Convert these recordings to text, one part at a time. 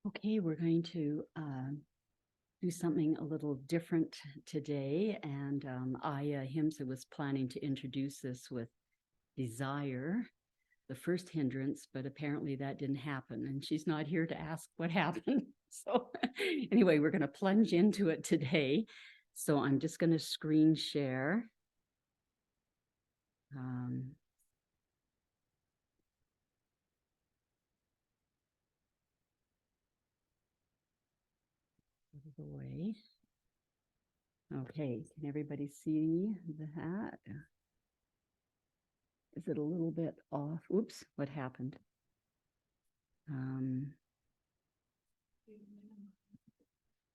Okay, we're going to do something a little different today. And Himsa was planning to introduce this with desire, the first hindrance, but apparently that didn't happen. And she's not here to ask what happened. So anyway, we're going to plunge into it today. So I'm just going to screen share. Away. Okay, can everybody see that? Is it a little bit off? Oops, what happened?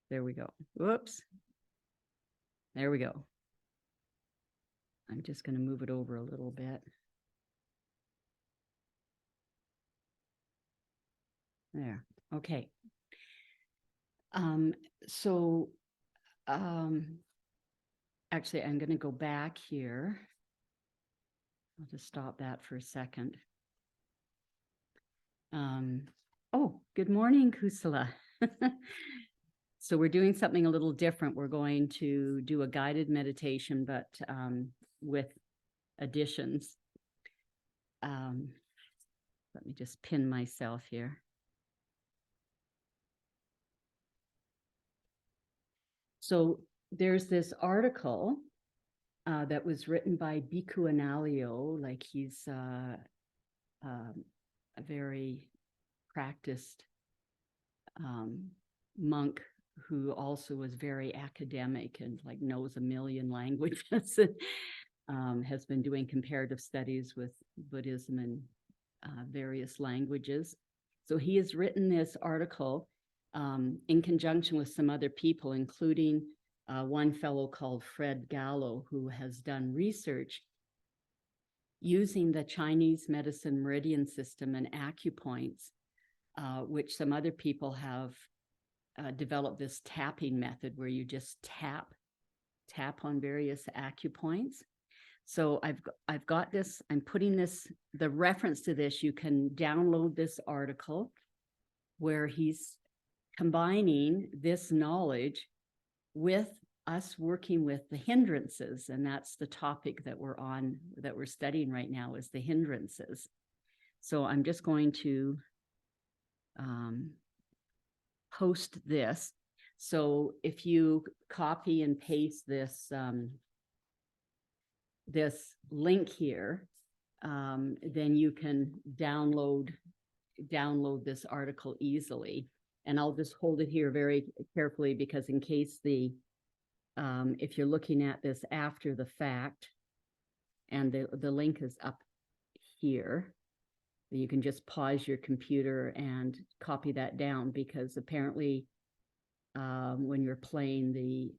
There we go. Whoops. There we go. I'm just going to move it over a little bit. There. Okay. Actually, I'm going to go back here. I'll just stop that for a second. Oh, good morning, Kusala. So we're doing something a little different. We're going to do a guided meditation, but with additions. Let me just pin myself here. So there's this article that was written by Bhikkhu Analyo, like he's a very practiced monk who also was very academic and like knows a million languages and has been doing comparative studies with Buddhism and various languages. So he has written this article in conjunction with some other people, including one fellow called Fred Gallo, who has done research using the Chinese medicine meridian system and acupoints, which some other people have developed this tapping method where you just tap on various acupoints. So I've got this, I'm putting this, the reference to this, you can download this article where he's combining this knowledge with us working with the hindrances. And that's the topic that we're on, that we're studying right now, is the hindrances. So I'm just going to post this. So if you copy and paste this, this link here, then you can download this article easily. And I'll just hold it here very carefully because in case if you're looking at this after the fact, and the link is up here, you can just pause your computer and copy that down, because apparently when you're playing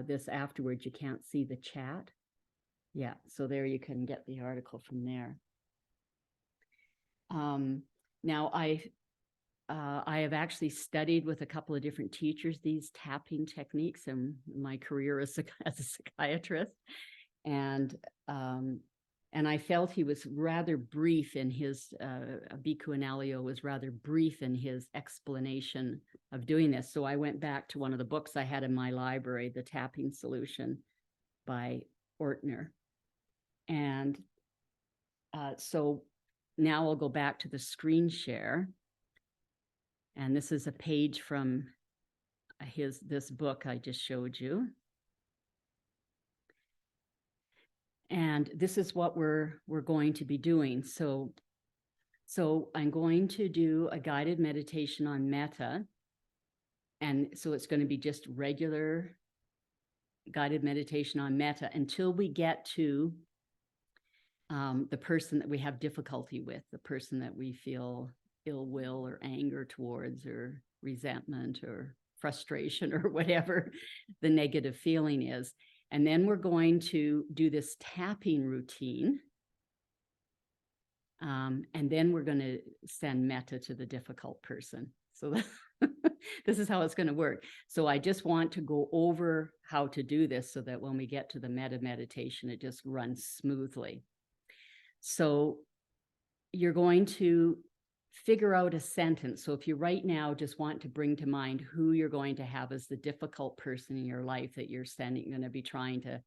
this afterwards, you can't see the chat. Yeah, so there you can get the article from there. Now I have actually studied with a couple of different teachers these tapping techniques in my career as a psychiatrist, and I felt he was rather brief in his Bhikkhu Analyo was rather brief in his explanation of doing this. So I went back to one of the books I had in my library, The Tapping Solution by Ortner, and so now I'll go back to the screen share. And this is a page from this book I just showed you. And this is what we're going to be doing. So I'm going to do a guided meditation on metta. And so it's going to be just regular guided meditation on metta until we get to the person that we have difficulty with, the person that we feel ill will or anger towards, or resentment or frustration, or whatever the negative feeling is. And then we're going to do this tapping routine. And then we're going to send metta to the difficult person. So this is how it's going to work. So I just want to go over how to do this so that when we get to the metta meditation, it just runs smoothly. So you're going to figure out a sentence. So if you right now just want to bring to mind who you're going to have as the difficult person in your life that you're going to be trying to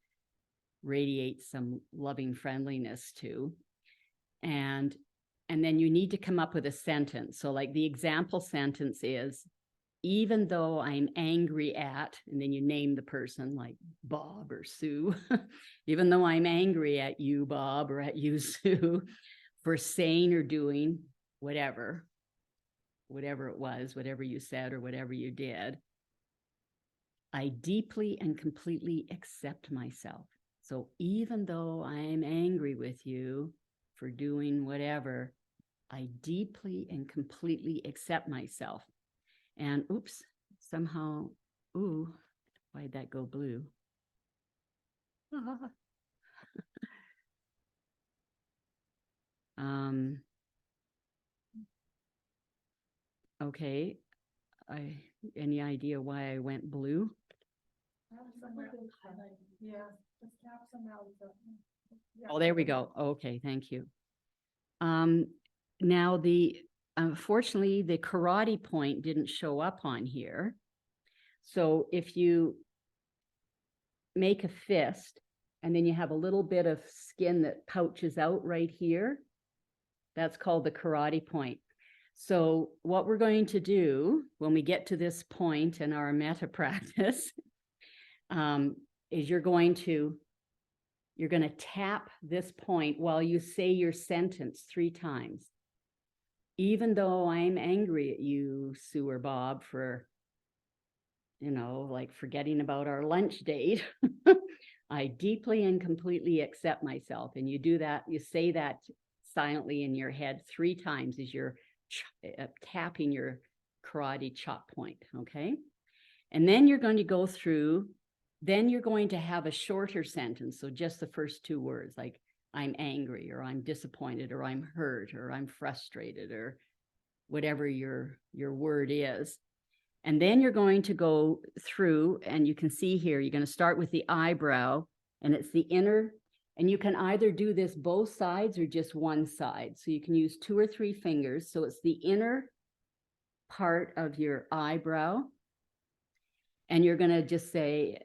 radiate some loving friendliness to. And then you need to come up with a sentence. So like the example sentence is, even though I'm angry at, and then you name the person like Bob or Sue, even though I'm angry at you, Bob, or at you, Sue, for saying or doing whatever it was, whatever you said or whatever you did, I deeply and completely accept myself. So even though I'm angry with you for doing whatever, I deeply and completely accept myself. And oops, somehow, ooh, why'd that go blue? Okay, any idea why I went blue? Oh, there we go. Okay, thank you. Now unfortunately, the karate point didn't show up on here. So if you make a fist and then you have a little bit of skin that pouches out right here, that's called the karate point. So what we're going to do when we get to this point in our metta practice is you're going to tap this point while you say your sentence 3 times. Even though I'm angry at you, Sue or Bob, for, like forgetting about our lunch date, I deeply and completely accept myself. And you do that, you say that silently in your head 3 times as you're tapping your karate chop point, okay? And then you're going to go through, then you're going to have a shorter sentence. So just the first 2 words, like I'm angry, or I'm disappointed, or I'm hurt, or I'm frustrated, or whatever your word is. And then you're going to go through, and you can see here, you're going to start with the eyebrow, and it's the inner, and you can either do this both sides or just one side. So you can use 2 or 3 fingers. So it's the inner part of your eyebrow. And you're going to just say,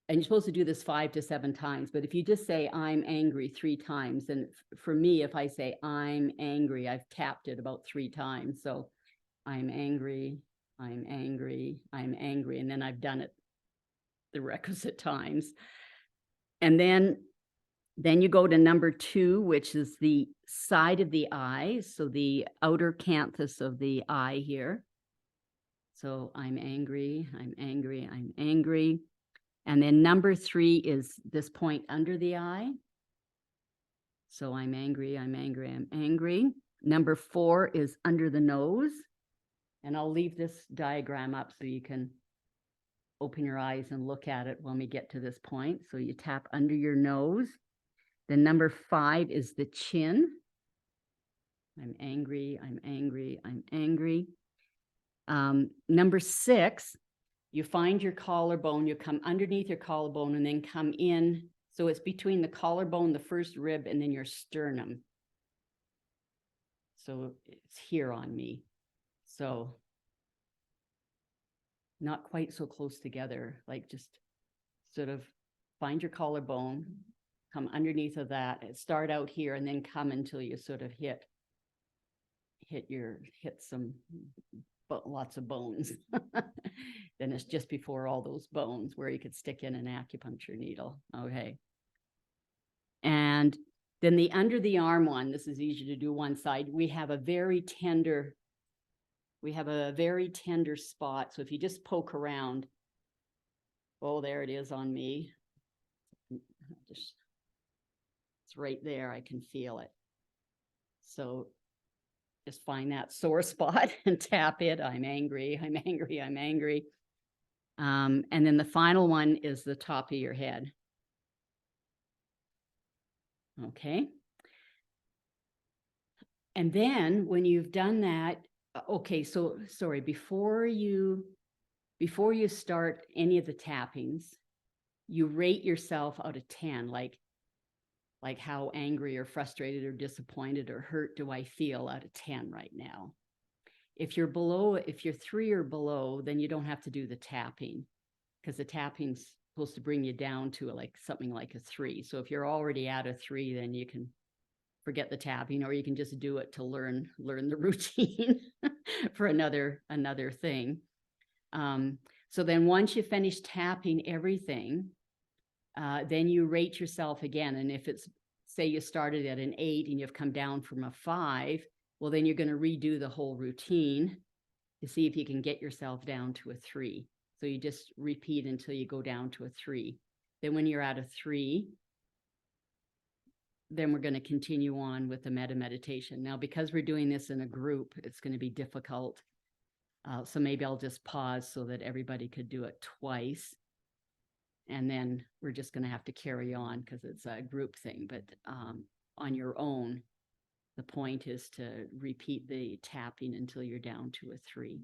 and you're supposed to do this 5 to 7 times, but if you just say, I'm angry 3 times, then for me, if I say, I'm angry, I've tapped it about 3 times. So I'm angry, I'm angry, I'm angry. And then I've done it the requisite times. And then you go to number 2, which is the side of the eye. So the outer canthus of the eye here. So I'm angry, I'm angry, I'm angry. And then number 3 is this point under the eye. So I'm angry, I'm angry, I'm angry. Number 4 is under the nose. And I'll leave this diagram up so you can open your eyes and look at it when we get to this point. So you tap under your nose. Then number 5 is the chin. I'm angry, I'm angry, I'm angry. Number 6, you find your collarbone, you come underneath your collarbone and then come in. So it's between the collarbone, the first rib, and then your sternum. So it's here on me. So not quite so close together, like just sort of find your collarbone, come underneath of that, start out here and then come until you sort of hit some lots of bones. Then it's just before all those bones where you could stick in an acupuncture needle. Okay. And then the under the arm one, this is easy to do one side. We have a very tender spot. So if you just poke around, oh, there it is on me. It's right there. I can feel it. So just find that sore spot and tap it. I'm angry, I'm angry, I'm angry. And then the final one is the top of your head. Okay. And then when you've done that, okay, so sorry, before you start any of the tappings, you rate yourself out of 10, like Like how angry or frustrated or disappointed or hurt do I feel out of 10 right now? If you're 3 or below, then you don't have to do the tapping, because the tapping's supposed to bring you down to like something like a 3. So if you're already at a 3, then you can forget the tapping, or you can just do it to learn the routine for another thing. So then once you finish tapping everything, then you rate yourself again. And if it's, say you started at an 8 and you've come down from a 5, well, then you're going to redo the whole routine to see if you can get yourself down to a 3. So you just repeat until you go down to a 3. Then when you're at a 3, then we're going to continue on with the metta meditation. Now, because we're doing this in a group, it's going to be difficult. So maybe I'll just pause so that everybody could do it twice. And then we're just going to have to carry on because it's a group thing. But on your own, the point is to repeat the tapping until you're down to a 3.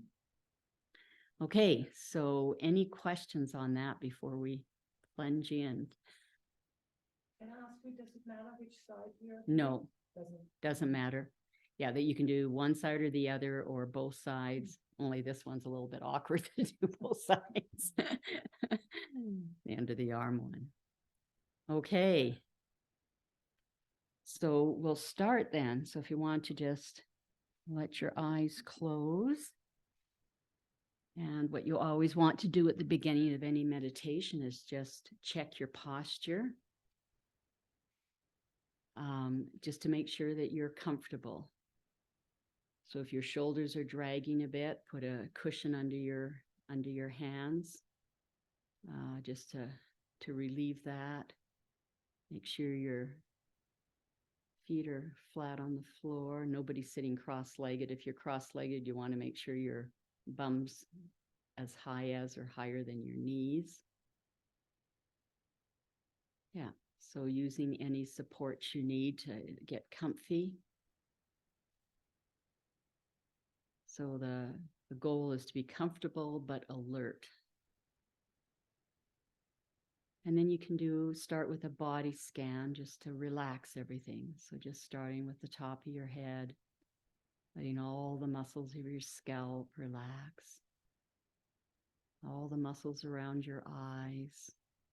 Okay, so any questions on that before we plunge in? Can I ask you, does it matter which side here? No, doesn't matter. Yeah, that you can do one side or the other or both sides. Only this one's a little bit awkward to do both sides. The end of the arm one. Okay. So we'll start then. So if you want to just let your eyes close. And what you always want to do at the beginning of any meditation is just check your posture. Just to make sure that you're comfortable. So if your shoulders are dragging a bit, put a cushion under your hands, just to relieve that. Make sure your feet are flat on the floor. Nobody's sitting cross-legged. If you're cross-legged, you want to make sure your bum's as high as or higher than your knees. Yeah. So using any support you need to get comfy. So the goal is to be comfortable but alert. And then you can start with a body scan just to relax everything. So just starting with the top of your head, letting all the muscles of your scalp relax. All the muscles around your eyes,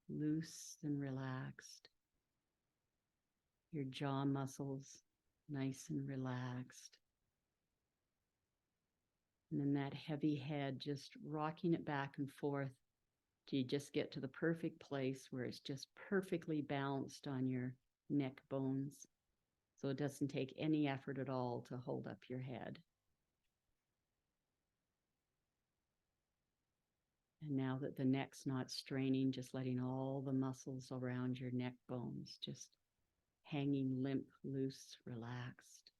loose and relaxed. Your jaw muscles, nice and relaxed. And then that heavy head, just rocking it back and forth till you just get to the perfect place where it's just perfectly balanced on your neck bones. So it doesn't take any effort at all to hold up your head. And now that the neck's not straining, just letting all the muscles around your neck bones just hanging limp, loose, relaxed.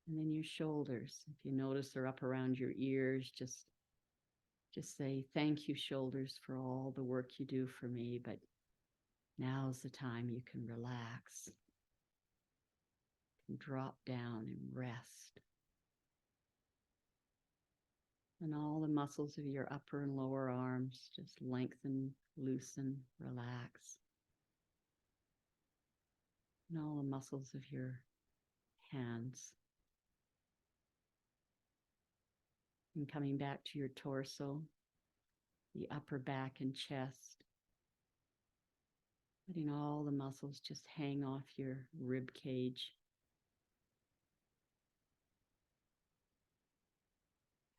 And then your shoulders, if you notice they're up around your ears, just say, thank you, shoulders, for all the work you do for me, but now's the time you can relax, and drop down and rest. And all the muscles of your upper and lower arms just lengthen, loosen, relax. And all the muscles of your hands. And coming back to your torso, the upper back and chest. Letting all the muscles just hang off your rib cage.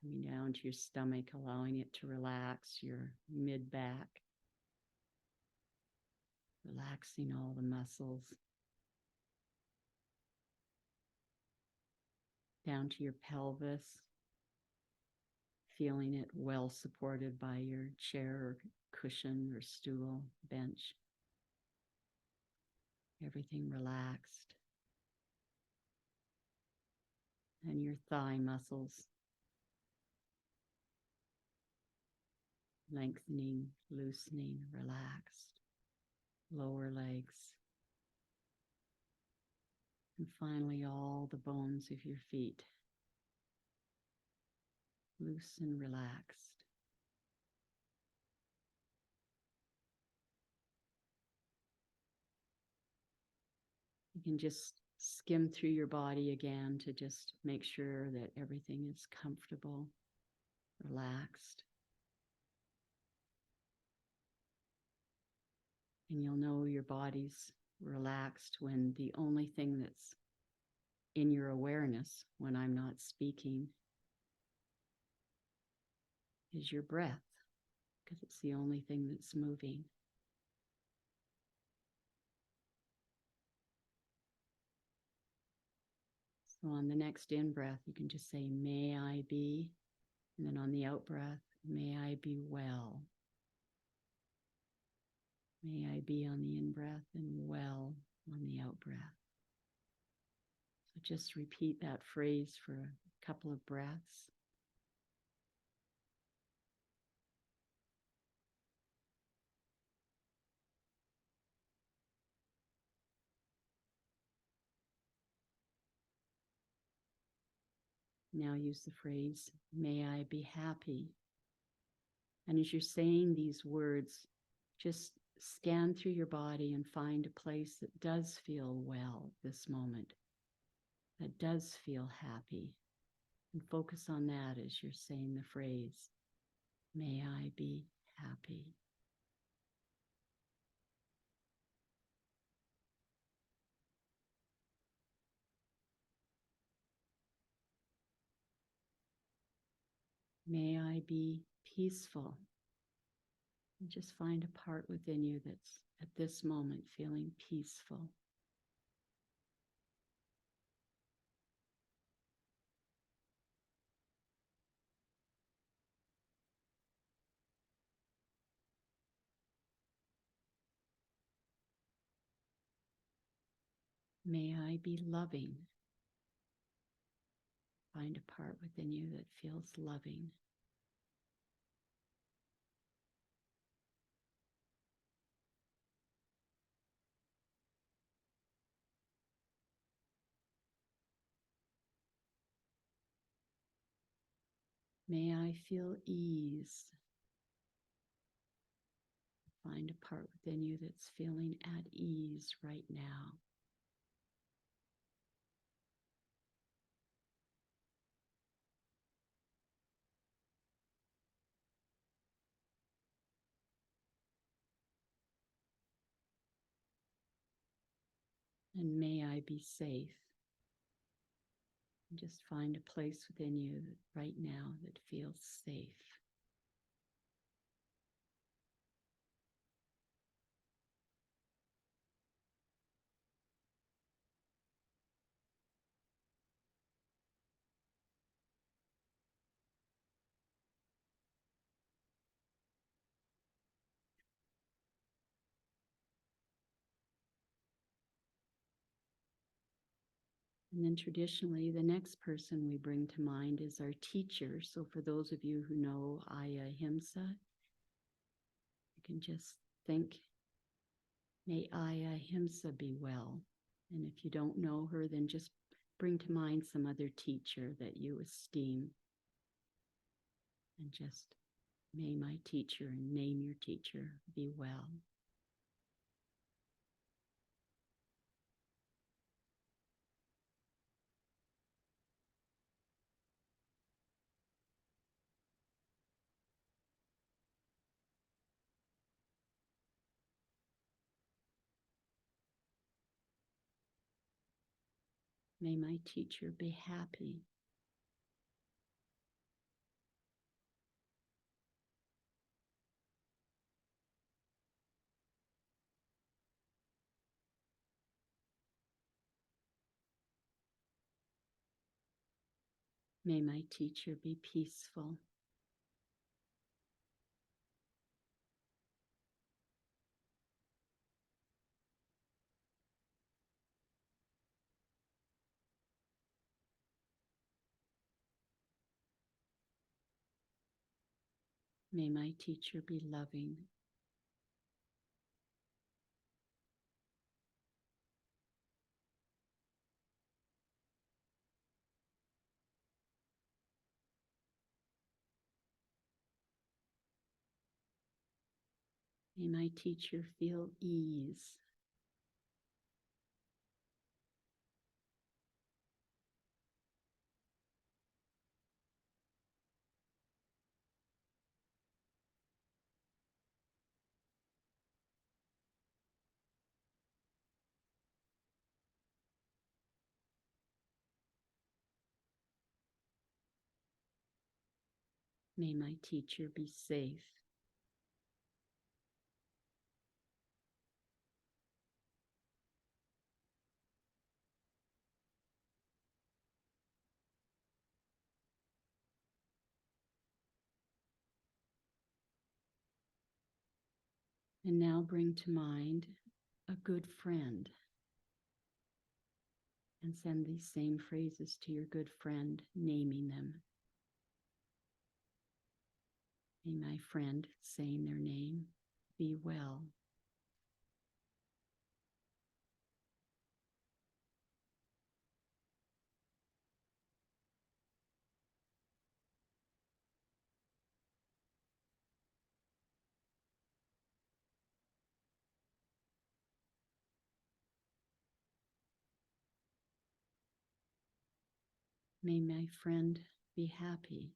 Coming down to your stomach, allowing it to relax, your mid-back. Relaxing all the muscles. Down to your pelvis. Feeling it well supported by your chair or cushion or stool, bench. Everything relaxed. And your thigh muscles. Lengthening, loosening, relaxed. Lower legs. And finally, all the bones of your feet. Loose and relaxed. You can just skim through your body again to just make sure that everything is comfortable, relaxed. And you'll know your body's relaxed when the only thing that's in your awareness when I'm not speaking is your breath, because it's the only thing that's moving. So on the next in-breath, you can just say, may I be. And then on the out-breath, may I be well. May I be on the in-breath and well on the out-breath. So just repeat that phrase for a couple of breaths. Now use the phrase, may I be happy. And as you're saying these words, just scan through your body and find a place that does feel well this moment, that does feel happy. And focus on that as you're saying the phrase, may I be happy. May I be peaceful. And just find a part within you that's at this moment feeling peaceful. May I be loving. Find a part within you that feels loving. May I feel ease. Find a part within you that's feeling at ease right now. And may I be safe. And just find a place within you right now that feels safe. And then traditionally, the next person we bring to mind is our teacher. So for those of you who know Ahimsa, you can just think, may Ahimsa be well. And if you don't know her, then just bring to mind some other teacher that you esteem. And just may my teacher, and name your teacher, be well. May my teacher be happy. May my teacher be peaceful. May my teacher be loving. May my teacher feel ease. May my teacher be safe. And now bring to mind a good friend and send these same phrases to your good friend, naming them. May my friend, saying their name, be well. May my friend be happy.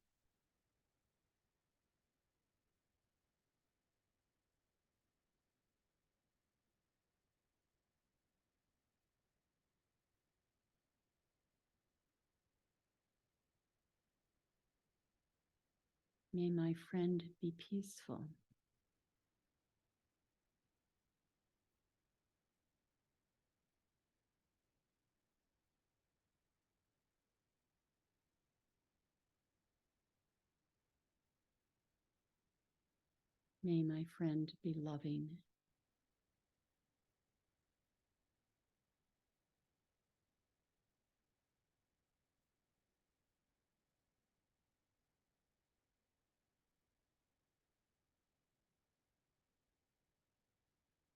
May my friend be peaceful. May my friend be loving.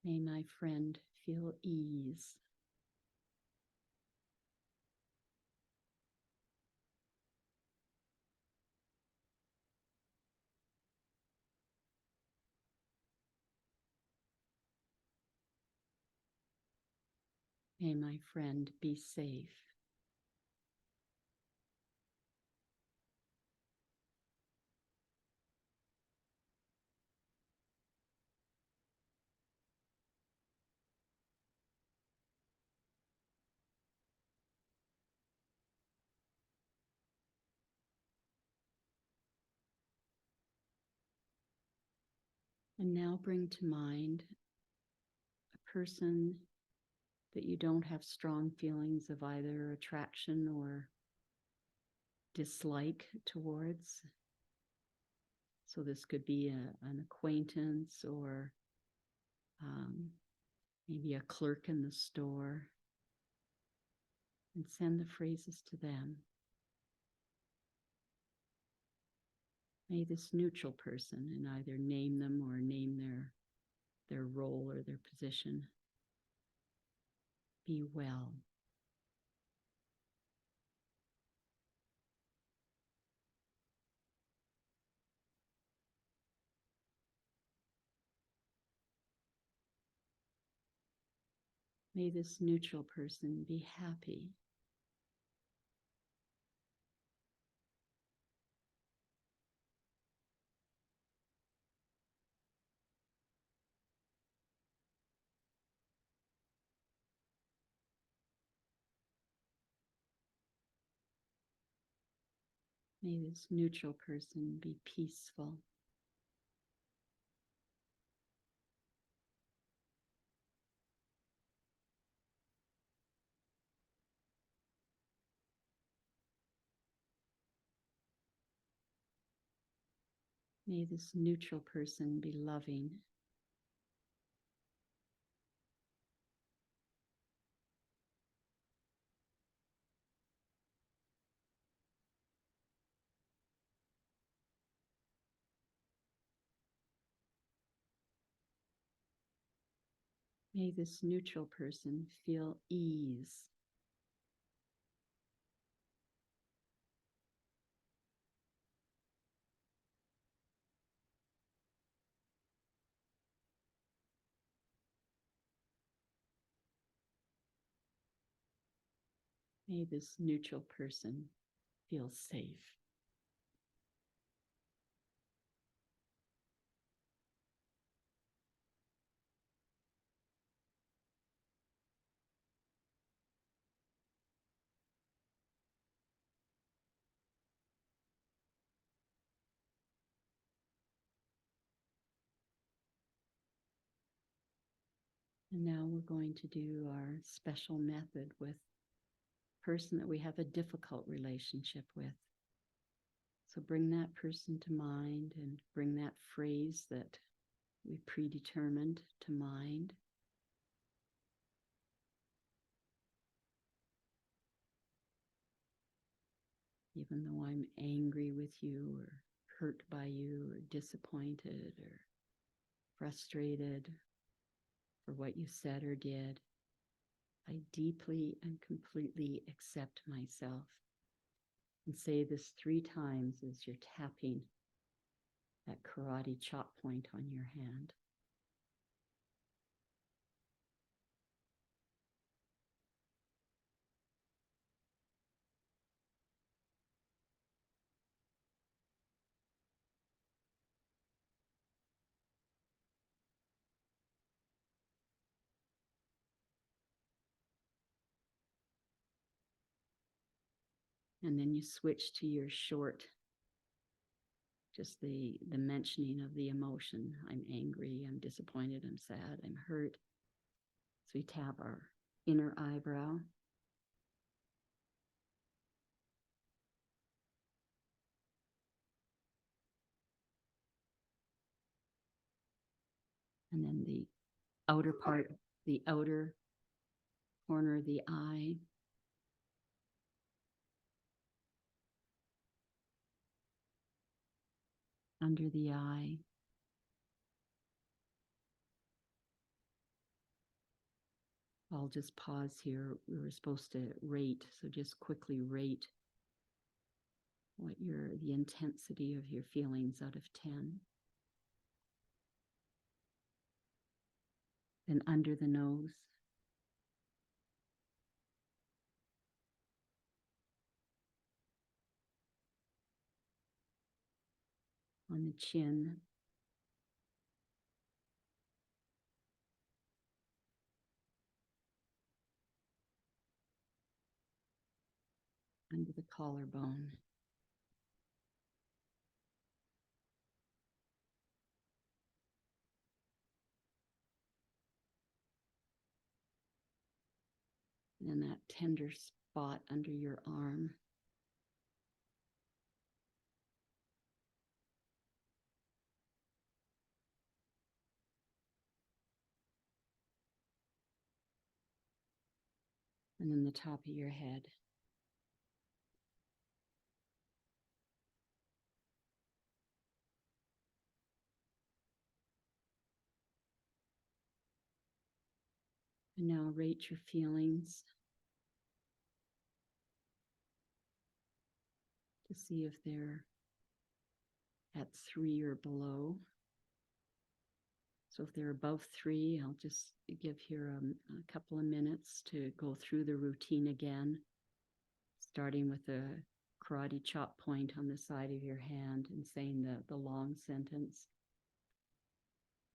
May my friend feel ease. May my friend be safe. And now bring to mind a person that you don't have strong feelings of either attraction or dislike towards. So this could be an acquaintance or maybe a clerk in the store, and send the phrases to them. May this neutral person, and either name them or name their role or their position, be well. May this neutral person be happy. May this neutral person be peaceful. May this neutral person be loving. May this neutral person feel ease. May this neutral person feel safe. And now we're going to do our special method with a person that we have a difficult relationship with. So bring that person to mind and bring that phrase that we predetermined to mind. Even though I'm angry with you or hurt by you or disappointed or frustrated for what you said or did, I deeply and completely accept myself. And say this 3 times as you're tapping that karate chop point on your hand. And then you switch to your short, just the mentioning of the emotion. I'm angry, I'm disappointed, I'm sad, I'm hurt. So we tap our inner eyebrow. And then the outer part, the outer corner of the eye. Under the eye. I'll just pause here. We were supposed to rate, so just quickly rate what the intensity of your feelings out of 10. Then under the nose. On the chin. Under the collarbone. And then that tender spot under your arm. And then the top of your head. And now rate your feelings to see if they're at 3 or below. So if they're above 3, I'll just give here a couple of minutes to go through the routine again, starting with the karate chop point on the side of your hand and saying the long sentence,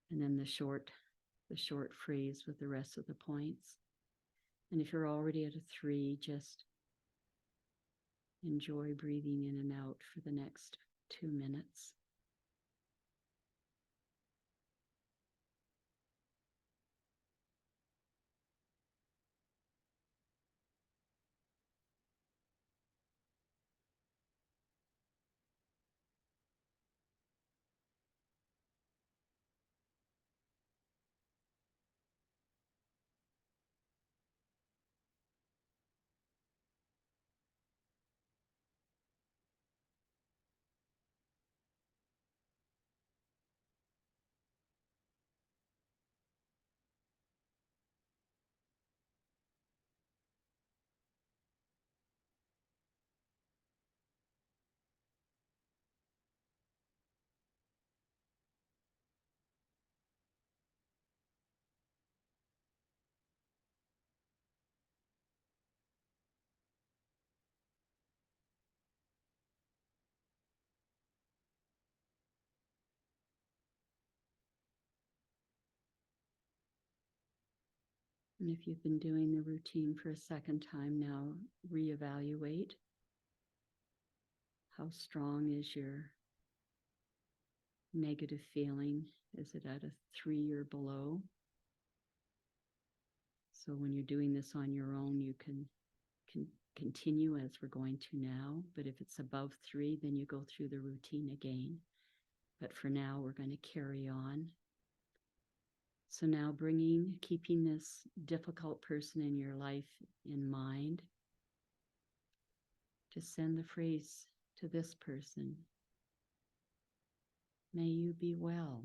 and then the short phrase with the rest of the points. And if you're already at a 3, just enjoy breathing in and out for the next 2 minutes. And if you've been doing the routine for a second time now, reevaluate. How strong is your negative feeling? Is it at a 3 or below? So when you're doing this on your own, you can continue as we're going to now. But if it's above 3, then you go through the routine again. But for now, we're going to carry on. So now keeping this difficult person in your life in mind, just send the phrase to this person. May you be well.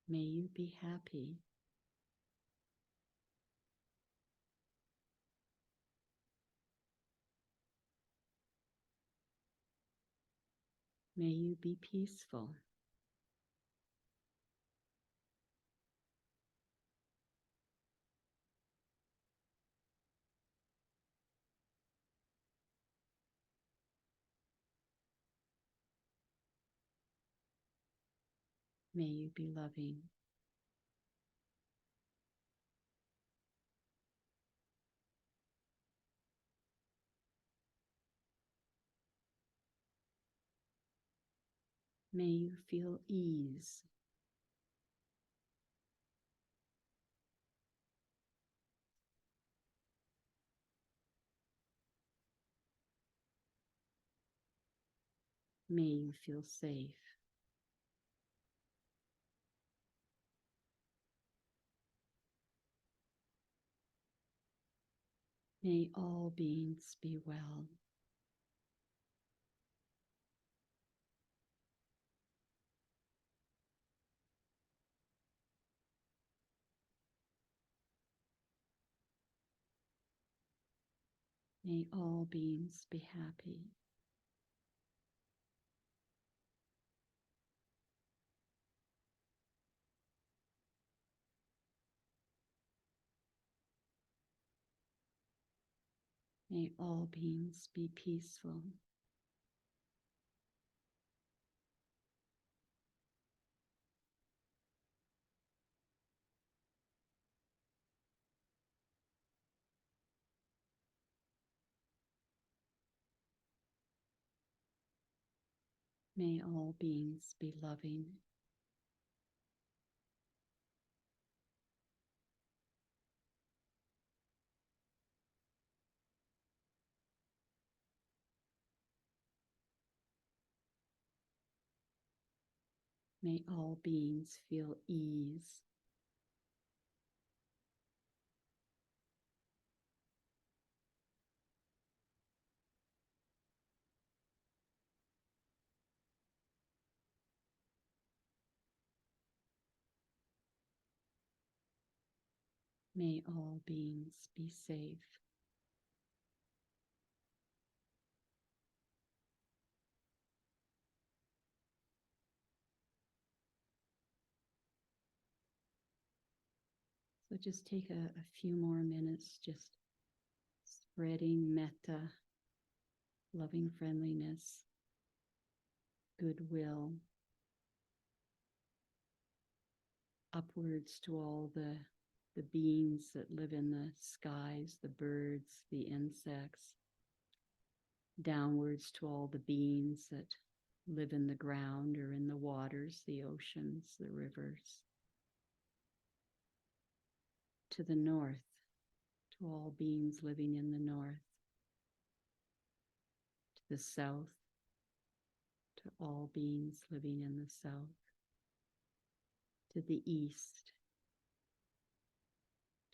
May you be happy. May you be peaceful. May you be loving. May you feel ease. May you feel safe. May all beings be well. May all beings be happy. May all beings be peaceful. May all beings be loving. May all beings feel ease. May all beings be safe. So just take a few more minutes, just spreading metta, loving friendliness, goodwill, upwards to all the beings that live in the skies, the birds, the insects, downwards to all the beings that live in the ground or in the waters, the oceans, the rivers, to the north, to all beings living in the north, to the south, to all beings living in the south, to the east,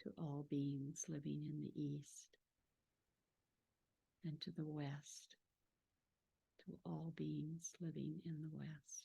to all beings living in the east, and to the west, to all beings living in the west.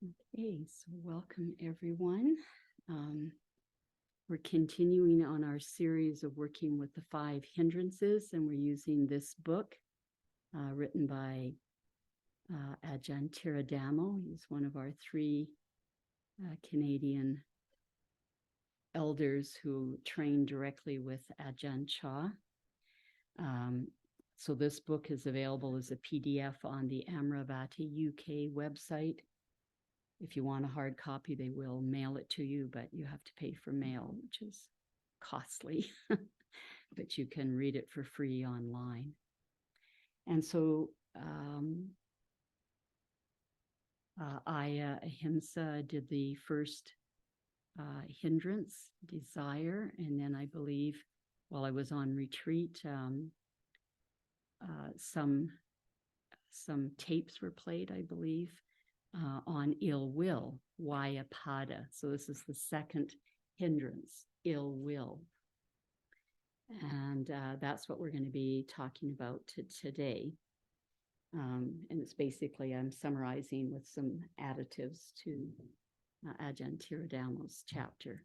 Okay, so welcome everyone. We're continuing on our series of working with the Five Hindrances, and we're using this book written by Ajahn Thiradhammo. He's one of our three Canadian elders who trained directly with Ajahn Chah. So this book is available as a PDF on the Amaravati UK website. If you want a hard copy, they will mail it to you, but you have to pay for mail, which is costly, but you can read it for free online. And so Ahimsa did the first hindrance, desire, and then I believe while I was on retreat, some tapes were played, I believe, on ill will, Vyāpāda. So this is the second hindrance, ill will. And that's what we're going to be talking about today. And it's basically, I'm summarizing with some additives to Ajahn Thiradhammo's chapter.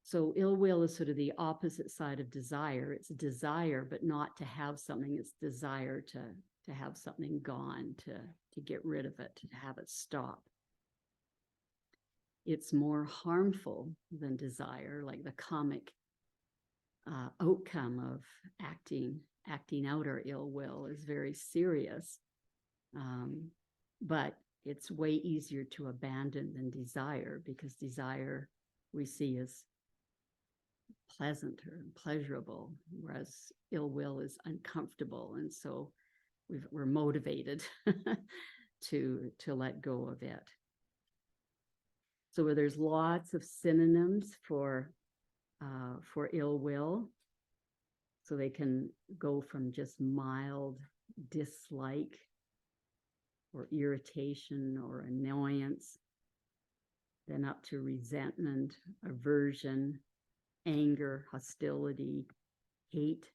So ill will is sort of the opposite side of desire. It's a desire, but not to have something. It's desire to have something gone, to get rid of it, to have it stop. It's more harmful than desire, like the comic outcome of acting out our ill will is very serious. But it's way easier to abandon than desire, because desire we see as pleasant or pleasurable, whereas ill will is uncomfortable. And so we're motivated to let go of it. So where there's lots of synonyms for ill will, so they can go from just mild dislike or irritation or annoyance, then up to resentment, aversion, anger, hostility, hate,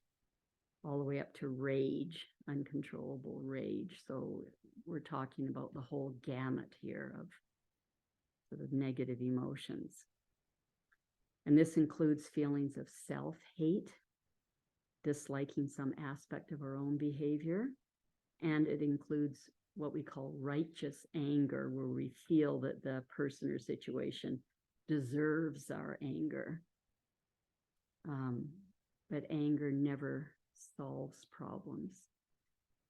all the way up to rage, uncontrollable rage. So we're talking about the whole gamut here of sort of negative emotions. And this includes feelings of self-hate, disliking some aspect of our own behavior. And it includes what we call righteous anger, where we feel that the person or situation deserves our anger. But anger never solves problems.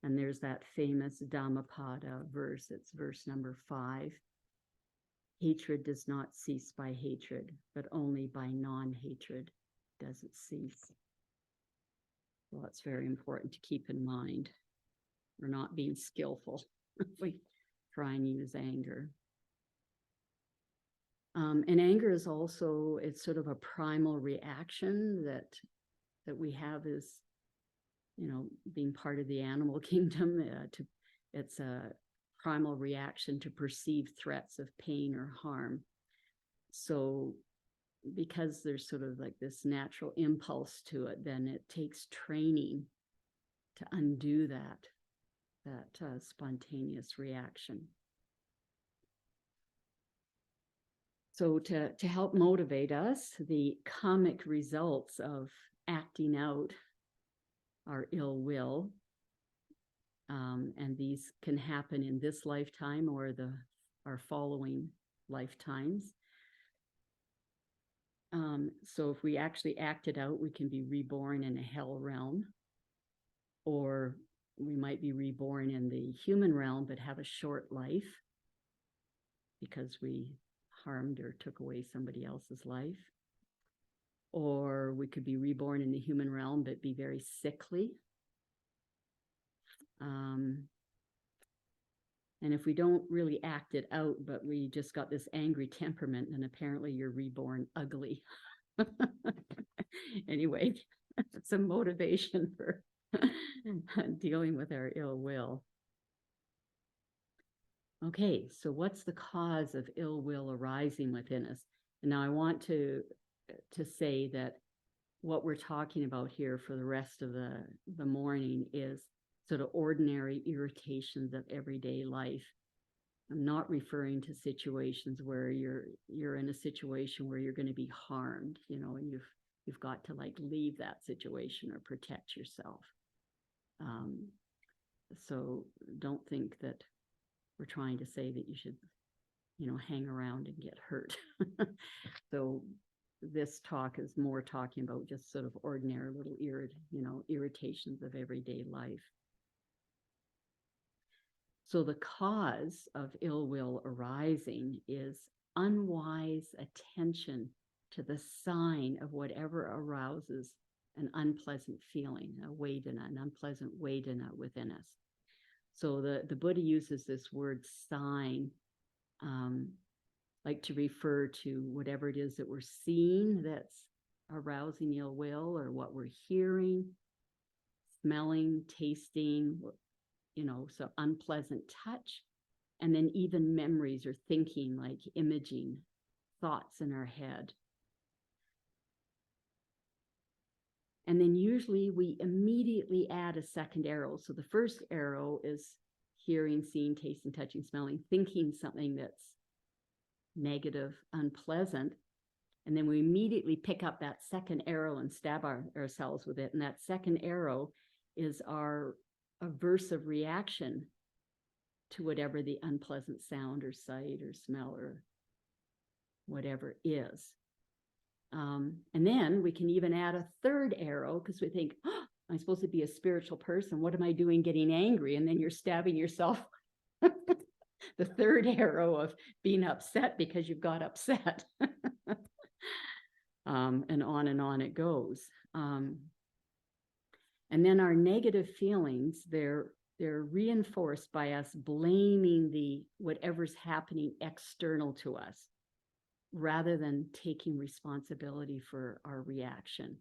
And there's that famous Dhammapada verse, it's verse number 5. Hatred does not cease by hatred, but only by non-hatred does it cease. Well, it's very important to keep in mind. We're not being skillful if we try and use anger. And anger is also, it's sort of a primal reaction that we have as, being part of the animal kingdom. It's a primal reaction to perceived threats of pain or harm. So because there's sort of like this natural impulse to it, then it takes training to undo that spontaneous reaction. So to help motivate us, the comic results of acting out our ill will, and these can happen in this lifetime or our following lifetimes. So if we actually act it out, we can be reborn in a hell realm, or we might be reborn in the human realm but have a short life because we harmed or took away somebody else's life. Or we could be reborn in the human realm but be very sickly. And if we don't really act it out, but we just got this angry temperament, then apparently you're reborn ugly. Anyway, it's a motivation for dealing with our ill will. Okay, so what's the cause of ill will arising within us? And now I want to say that what we're talking about here for the rest of the morning is sort of ordinary irritations of everyday life. I'm not referring to situations where you're in a situation where you're going to be harmed, you know, and you've got to like leave that situation or protect yourself. So don't think that we're trying to say that you should, you know, hang around and get hurt. So this talk is more talking about just sort of ordinary little irritations of everyday life. So the cause of ill will arising is unwise attention to the sign of whatever arouses an unpleasant feeling, an unpleasant vedana within us. So the Buddha uses this word sign, like to refer to whatever it is that we're seeing that's arousing ill will, or what we're hearing, smelling, tasting, you know, so unpleasant touch, and then even memories or thinking, like imaging thoughts in our head. And then usually we immediately add a second arrow. So the first arrow is hearing, seeing, tasting, touching, smelling, thinking something that's negative, unpleasant. And then we immediately pick up that second arrow and stab ourselves with it. And that second arrow is our aversive reaction to whatever the unpleasant sound or sight or smell or whatever is. And then we can even add a third arrow, because we think, oh, I'm supposed to be a spiritual person. What am I doing getting angry? And then you're stabbing yourself. The third arrow of being upset because you've got upset. And on it goes. And then our negative feelings, they're reinforced by us blaming whatever's happening external to us, rather than taking responsibility for our reaction.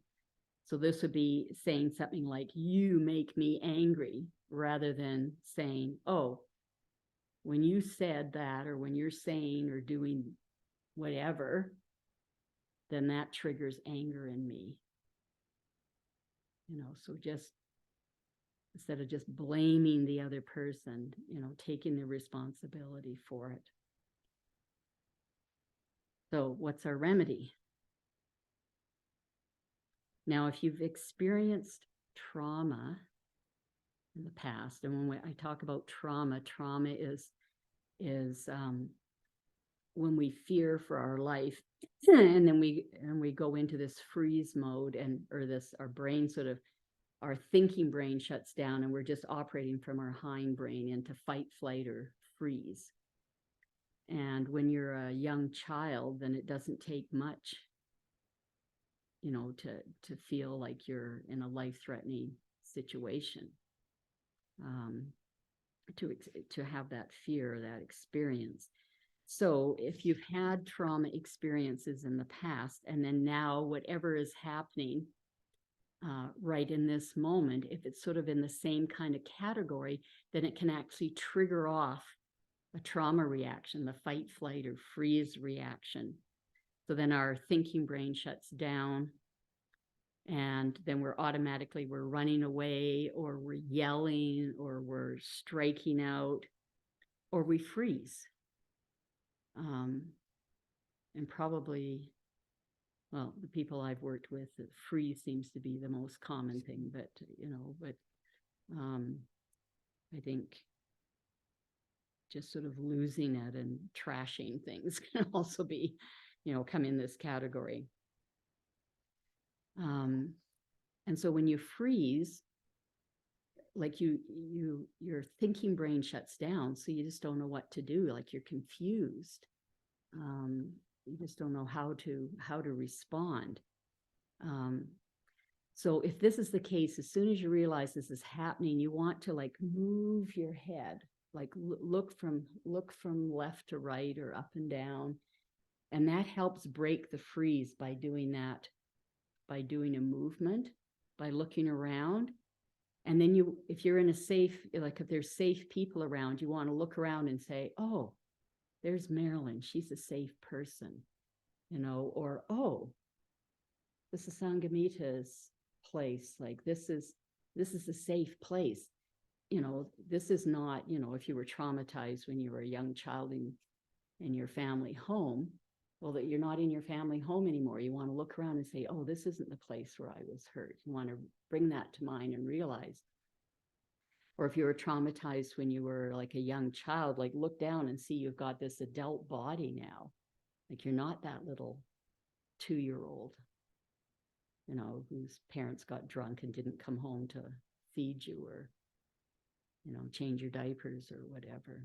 So this would be saying something like, you make me angry, rather than saying, oh, when you said that, or when you're saying or doing whatever, then that triggers anger in me. You know, so just instead of just blaming the other person, you know, taking the responsibility for it. So what's our remedy? Now, if you've experienced trauma in the past, and when I talk about trauma is when we fear for our life, and then we go into this freeze mode, our brain sort of, our thinking brain shuts down, and we're just operating from our hind brain into fight, flight, or freeze. And when you're a young child, then it doesn't take much, you know, to feel like you're in a life-threatening situation, to have that fear, that experience. So if you've had trauma experiences in the past, and then now whatever is happening right in this moment, if it's sort of in the same kind of category, then it can actually trigger off a trauma reaction, the fight, flight, or freeze reaction. So then our thinking brain shuts down, and then we're running away, or we're yelling, or we're striking out, or we freeze. And probably, well, the people I've worked with, freeze seems to be the most common thing, but, you know, I think just sort of losing it and trashing things can also be, you know, come in this category. And so when you freeze, like your thinking brain shuts down, so you just don't know what to do, like you're confused. You just don't know how to respond. So if this is the case, as soon as you realize this is happening, you want to like move your head, like look from left to right or up and down. And that helps break the freeze by doing that, by doing a movement, by looking around. And then if you're in a safe, like if there's safe people around, you want to look around and say, oh, there's Marilyn, she's a safe person, you know, or, oh, this is Sanghamitta's place. Like this is a safe place. this is not, if you were traumatized when you were a young child in your family home, well, that you're not in your family home anymore. You want to look around and say, oh, this isn't the place where I was hurt. You want to bring that to mind and realize. Or if you were traumatized when you were like a young child, like look down and see you've got this adult body now. Like you're not that little 2-year-old, whose parents got drunk and didn't come home to feed you or, change your diapers or whatever.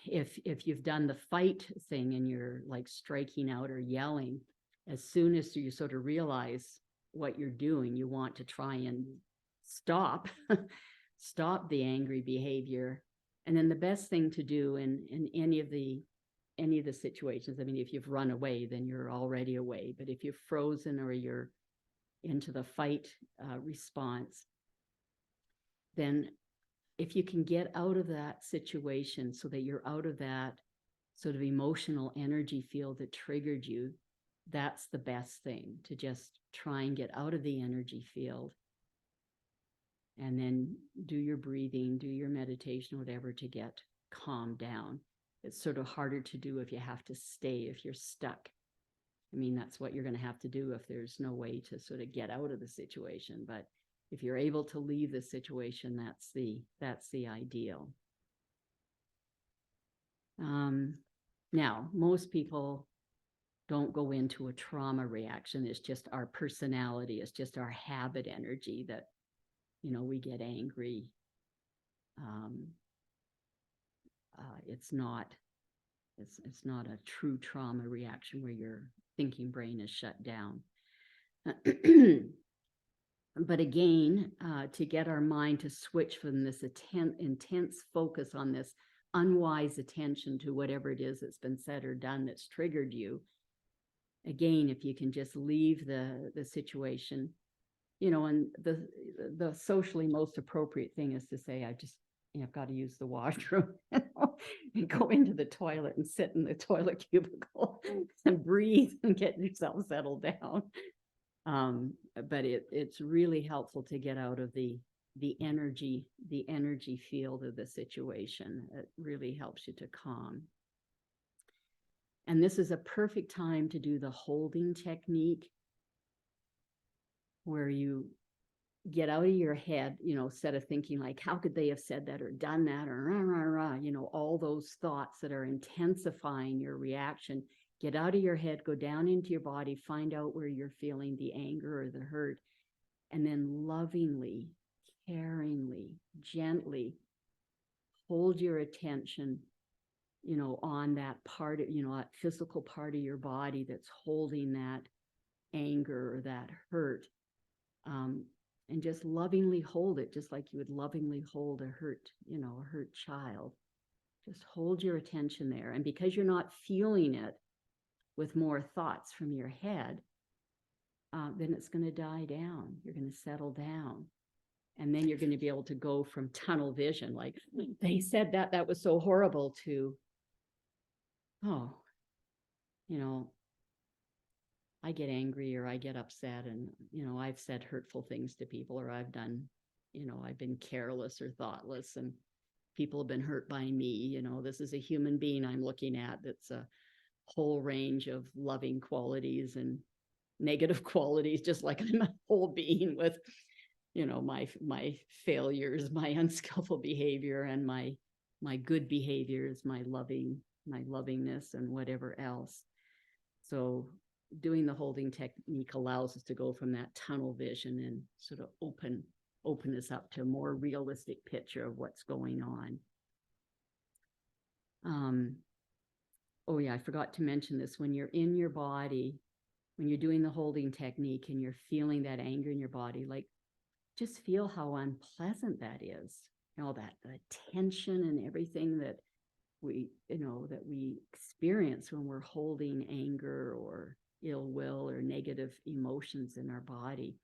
If you've done the fight thing and you're like striking out or yelling, as soon as you sort of realize what you're doing, you want to try and stop the angry behavior. And then the best thing to do in any of the situations, I mean, if you've run away, then you're already away. But if you're frozen or you're into the fight response, then if you can get out of that situation so that you're out of that sort of emotional energy field that triggered you, that's the best thing, to just try and get out of the energy field and then do your breathing, do your meditation, whatever, to get calmed down. It's sort of harder to do if you have to stay, if you're stuck. I mean, that's what you're going to have to do if there's no way to sort of get out of the situation. But if you're able to leave the situation, that's the ideal. Now, most people don't go into a trauma reaction. It's just our personality. It's just our habit energy that, we get angry. It's not a true trauma reaction where your thinking brain is shut down. But again, to get our mind to switch from this intense focus on this unwise attention to whatever it is that's been said or done that's triggered you, again, if you can just leave the situation, and the socially most appropriate thing is to say, I've got to use the washroom, and go into the toilet and sit in the toilet cubicle and breathe and get yourself settled down. But it's really helpful to get out of the energy field of the situation. It really helps you to calm. And this is a perfect time to do the holding technique, where you get out of your head, instead of thinking like, how could they have said that or done that, or rah, rah, rah, all those thoughts that are intensifying your reaction. Get out of your head, go down into your body, find out where you're feeling the anger or the hurt, and then lovingly, caringly, gently hold your attention, on that part of, that physical part of your body that's holding that anger or that hurt. And just lovingly hold it, just like you would lovingly hold a hurt child. Just hold your attention there. And because you're not feeling it with more thoughts from your head, then it's going to die down. You're going to settle down. And then you're going to be able to go from tunnel vision, like they said that was so horrible, to, oh, I get angry or I get upset, and, I've said hurtful things to people, or I've done, I've been careless or thoughtless, and people have been hurt by me. This is a human being I'm looking at that's a whole range of loving qualities and negative qualities, just like I'm a whole being with, my failures, my unskillful behavior, and my good behaviors, my lovingness, and whatever else. So doing the holding technique allows us to go from that tunnel vision and sort of open us up to a more realistic picture of what's going on. Oh yeah, I forgot to mention this. When you're in your body, when you're doing the holding technique and you're feeling that anger in your body, like just feel how unpleasant that is. That the tension and everything that we experience when we're holding anger or ill will or negative emotions in our body.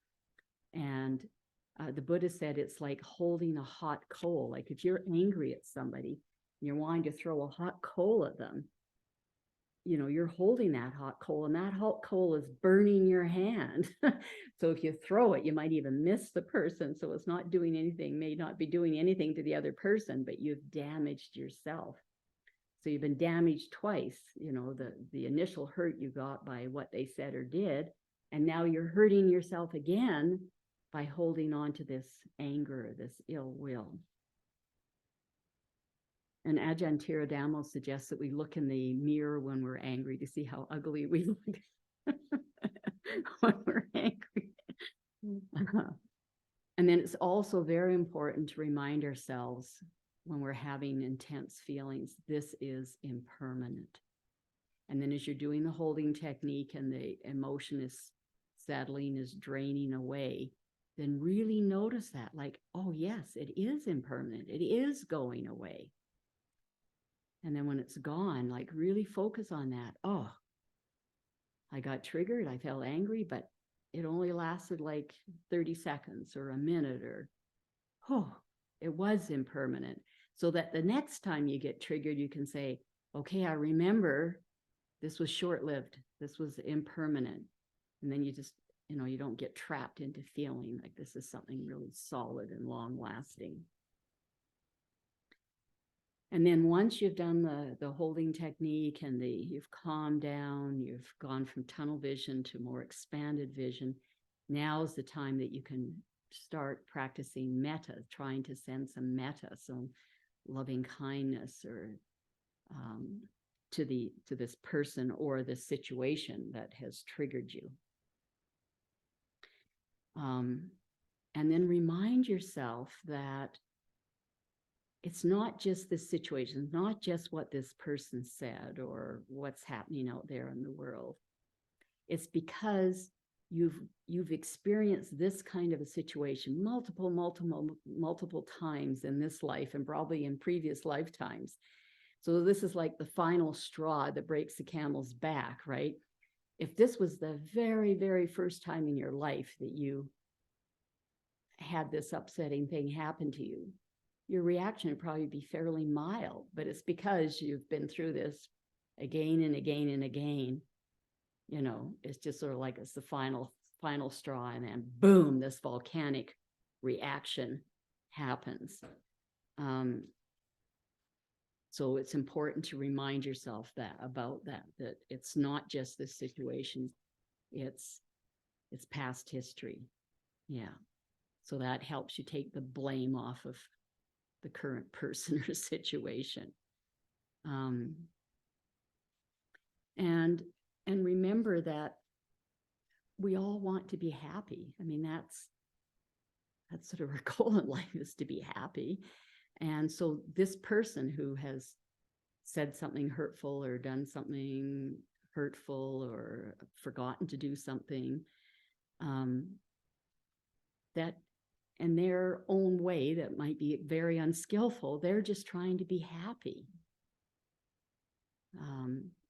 And the Buddha said it's like holding a hot coal. Like if you're angry at somebody and you're wanting to throw a hot coal at them, you're holding that hot coal, and that hot coal is burning your hand. So if you throw it, you might even miss the person. So it's not doing anything, may not be doing anything to the other person, but you've damaged yourself. So you've been damaged twice, the initial hurt you got by what they said or did, and now you're hurting yourself again by holding on to this anger, this ill will. And Ajahn Thiradhammo suggests that we look in the mirror when we're angry to see how ugly we look when we're angry. And then it's also very important to remind ourselves when we're having intense feelings, this is impermanent. And then as you're doing the holding technique and the emotion is settling, is draining away, then really notice that, like, oh yes, it is impermanent. It is going away. And then when it's gone, like really focus on that. Oh, I got triggered. I felt angry, but it only lasted like 30 seconds or a minute, or, oh, it was impermanent. So that the next time you get triggered, you can say, okay, I remember this was short-lived. This was impermanent. And then you just, you don't get trapped into feeling like this is something really solid and long-lasting. And then once you've done the holding technique and you've calmed down, you've gone from tunnel vision to more expanded vision, now's the time that you can start practicing metta, trying to send some metta, some loving kindness, or to this person or this situation that has triggered you. And then remind yourself that it's not just this situation, not just what this person said or what's happening out there in the world. It's because you've experienced this kind of a situation multiple times in this life and probably in previous lifetimes. So this is like the final straw that breaks the camel's back, right? If this was the very, very first time in your life that you had this upsetting thing happen to you, your reaction would probably be fairly mild, but it's because you've been through this again and again and again. It's just sort of like it's the final straw, and then boom, this volcanic reaction happens. So it's important to remind yourself that it's not just this situation, it's past history. Yeah. So that helps you take the blame off of the current person or situation. And remember that we all want to be happy. I mean, that's sort of our goal in life, is to be happy. And so this person who has said something hurtful or done something hurtful or forgotten to do something, that in their own way that might be very unskillful, they're just trying to be happy.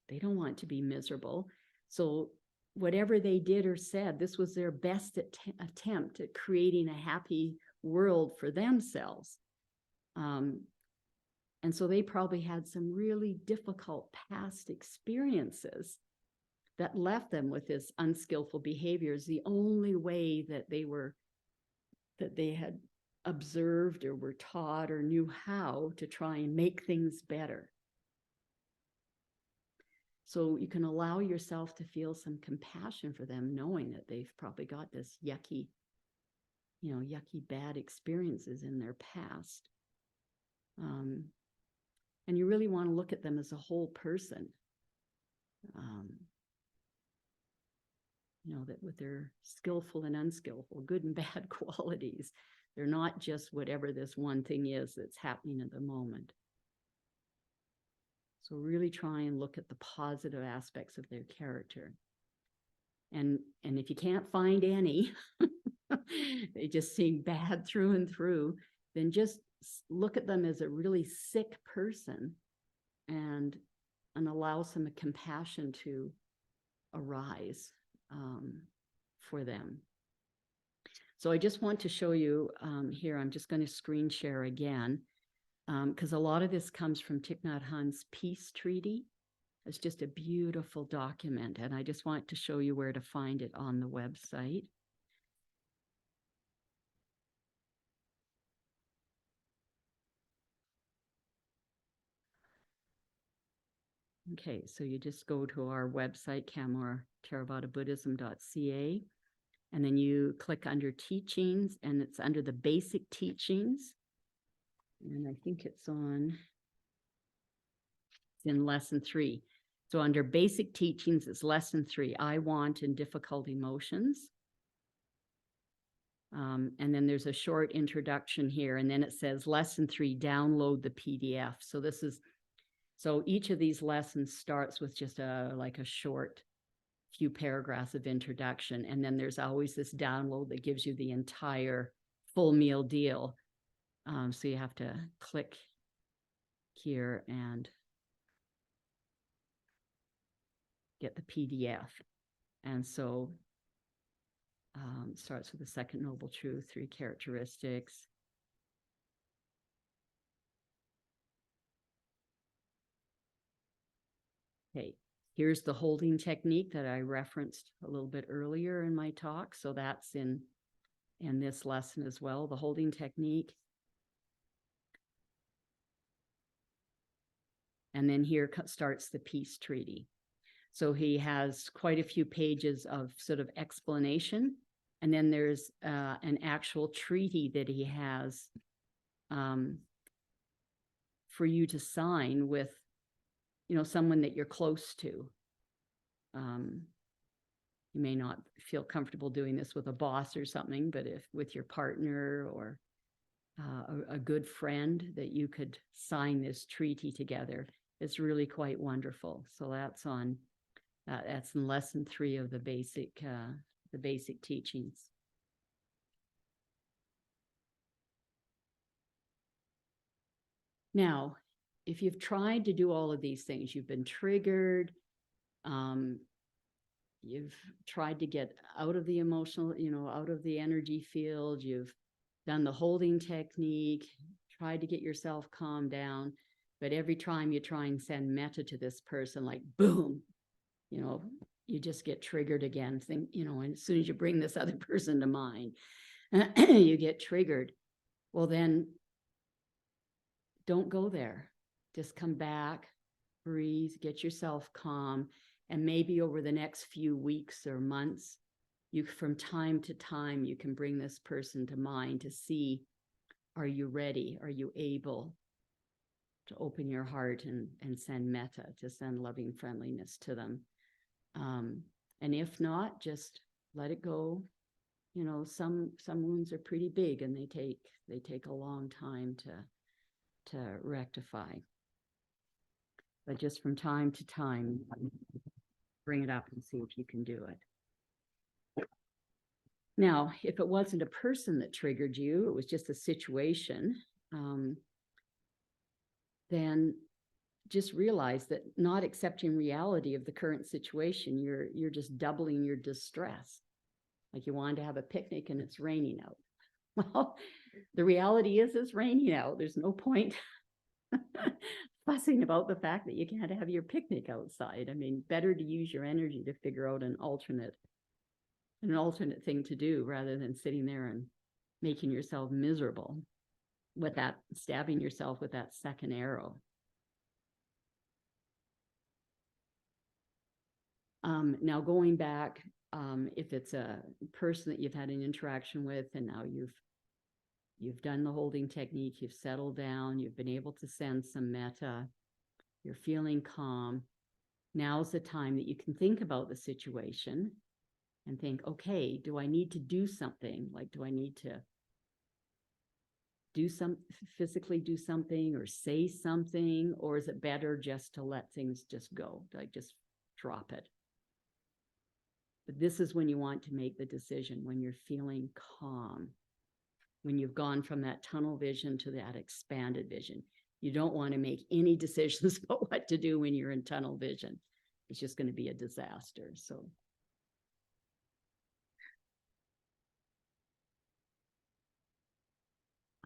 They don't want to be miserable. So whatever they did or said, this was their best attempt at creating a happy world for themselves. And so they probably had some really difficult past experiences that left them with this unskillful behaviors. The only way that they had observed or were taught or knew how to try and make things better. So you can allow yourself to feel some compassion for them, knowing that they've probably got this yucky bad experiences in their past. And you really want to look at them as a whole person. That with their skillful and unskillful, good and bad qualities, they're not just whatever this one thing is that's happening at the moment. So really try and look at the positive aspects of their character. And if you can't find any, they just seem bad through and through, then just look at them as a really sick person and allow some compassion to arise for them. So I just want to show you here, I'm just going to screen share again, because a lot of this comes from Thich Nhat Hanh's peace treaty It's just a beautiful document, and I just want to show you where to find it on the website. Okay, so you just go to our website, theravadabuddhism.ca, and then you click under teachings, and it's under the basic teachings. And I think it's in lesson 3. So under basic teachings, it's lesson 3, I want and difficult emotions. And then there's a short introduction here, and then it says lesson 3, download the PDF. So each of these lessons starts with just like a short few paragraphs of introduction. And then there's always this download that gives you the entire full meal deal. So you have to click here and get the PDF. And so starts with the second noble truth, 3 characteristics. Okay, here's the holding technique that I referenced a little bit earlier in my talk. So that's in this lesson as well, the holding technique. And then here starts the peace treaty. So he has quite a few pages of sort of explanation. And then there's an actual treaty that he has for you to sign with, someone that you're close to. You may not feel comfortable doing this with a boss or something, but if with your partner or a good friend, that you could sign this treaty together. It's really quite wonderful. So that's in lesson 3 of the basic teachings. Now, if you've tried to do all of these things, you've been triggered, you've tried to get out of the emotional, out of the energy field, you've done the holding technique, tried to get yourself calmed down, but every time you try and send metta to this person, like boom, you just get triggered again. And as soon as you bring this other person to mind, you get triggered. Well, then don't go there. Just come back, breathe, get yourself calm. And maybe over the next few weeks or months, from time to time, you can bring this person to mind to see, are you ready? Are you able to open your heart and send metta, to send loving friendliness to them? And if not, just let it go. Some wounds are pretty big, and they take a long time to rectify. But just from time to time, bring it up and see if you can do it. Now, if it wasn't a person that triggered you, it was just a situation, then just realize that not accepting reality of the current situation, you're just doubling your distress. Like you wanted to have a picnic and it's raining out. Well, the reality is it's raining out. There's no point fussing about the fact that you can't have your picnic outside. I mean, better to use your energy to figure out an alternate thing to do, rather than sitting there and making yourself miserable with that, stabbing yourself with that second arrow. Now going back, if it's a person that you've had an interaction with, and now you've done the holding technique, you've settled down, you've been able to send some metta, you're feeling calm, now's the time that you can think about the situation and think, okay, do I need to do something? Like, do I need to physically do something or say something? Or is it better just to let things just go, like just drop it? But this is when you want to make the decision, when you're feeling calm, when you've gone from that tunnel vision to that expanded vision. You don't want to make any decisions about what to do when you're in tunnel vision. It's just going to be a disaster. So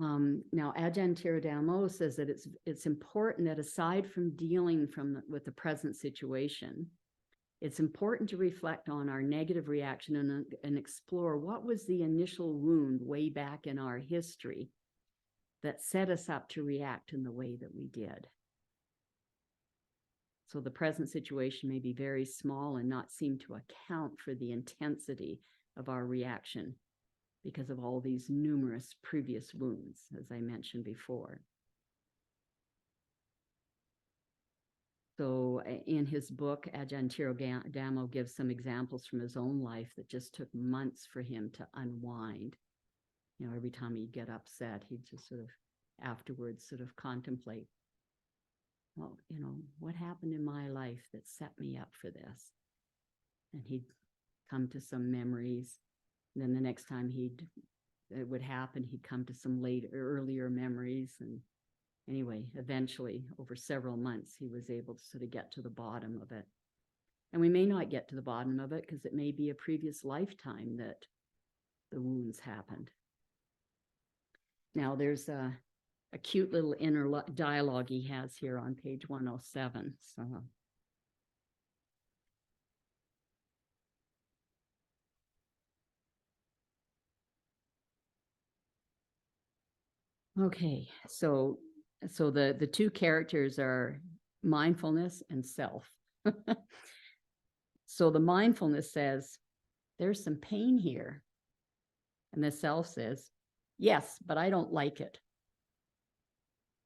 Now, Ajahn Thiradhammo says that it's important that aside from dealing with the present situation, it's important to reflect on our negative reaction and explore what was the initial wound way back in our history that set us up to react in the way that we did. So the present situation may be very small and not seem to account for the intensity of our reaction because of all these numerous previous wounds, as I mentioned before. So in his book, Ajahn Thiradhammo gives some examples from his own life that just took months for him to unwind. You know, every time he'd get upset, he'd just sort of afterwards sort of contemplate, well, you know, what happened in my life that set me up for this? And he'd come to some memories. And then the next time it would happen, he'd come to some earlier memories. And anyway, eventually, over several months, he was able to sort of get to the bottom of it. And we may not get to the bottom of it because it may be a previous lifetime that the wounds happened. Now, there's a cute little inner dialogue he has here on page 107. So, okay, so the two characters are mindfulness and self. So the mindfulness says, there's some pain here. And the self says, yes, but I don't like it.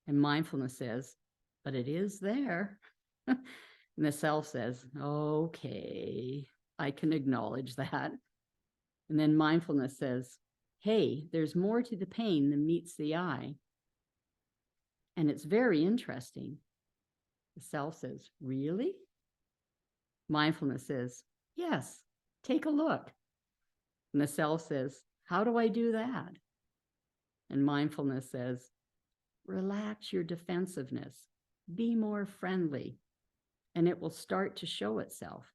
And mindfulness says, but it is there. And the self says, okay, I can acknowledge that. And then mindfulness says, hey, there's more to the pain than meets the eye. And it's very interesting. The self says, really? Mindfulness says, yes, take a look. And the self says, how do I do that? And mindfulness says, relax your defensiveness, be more friendly, and it will start to show itself.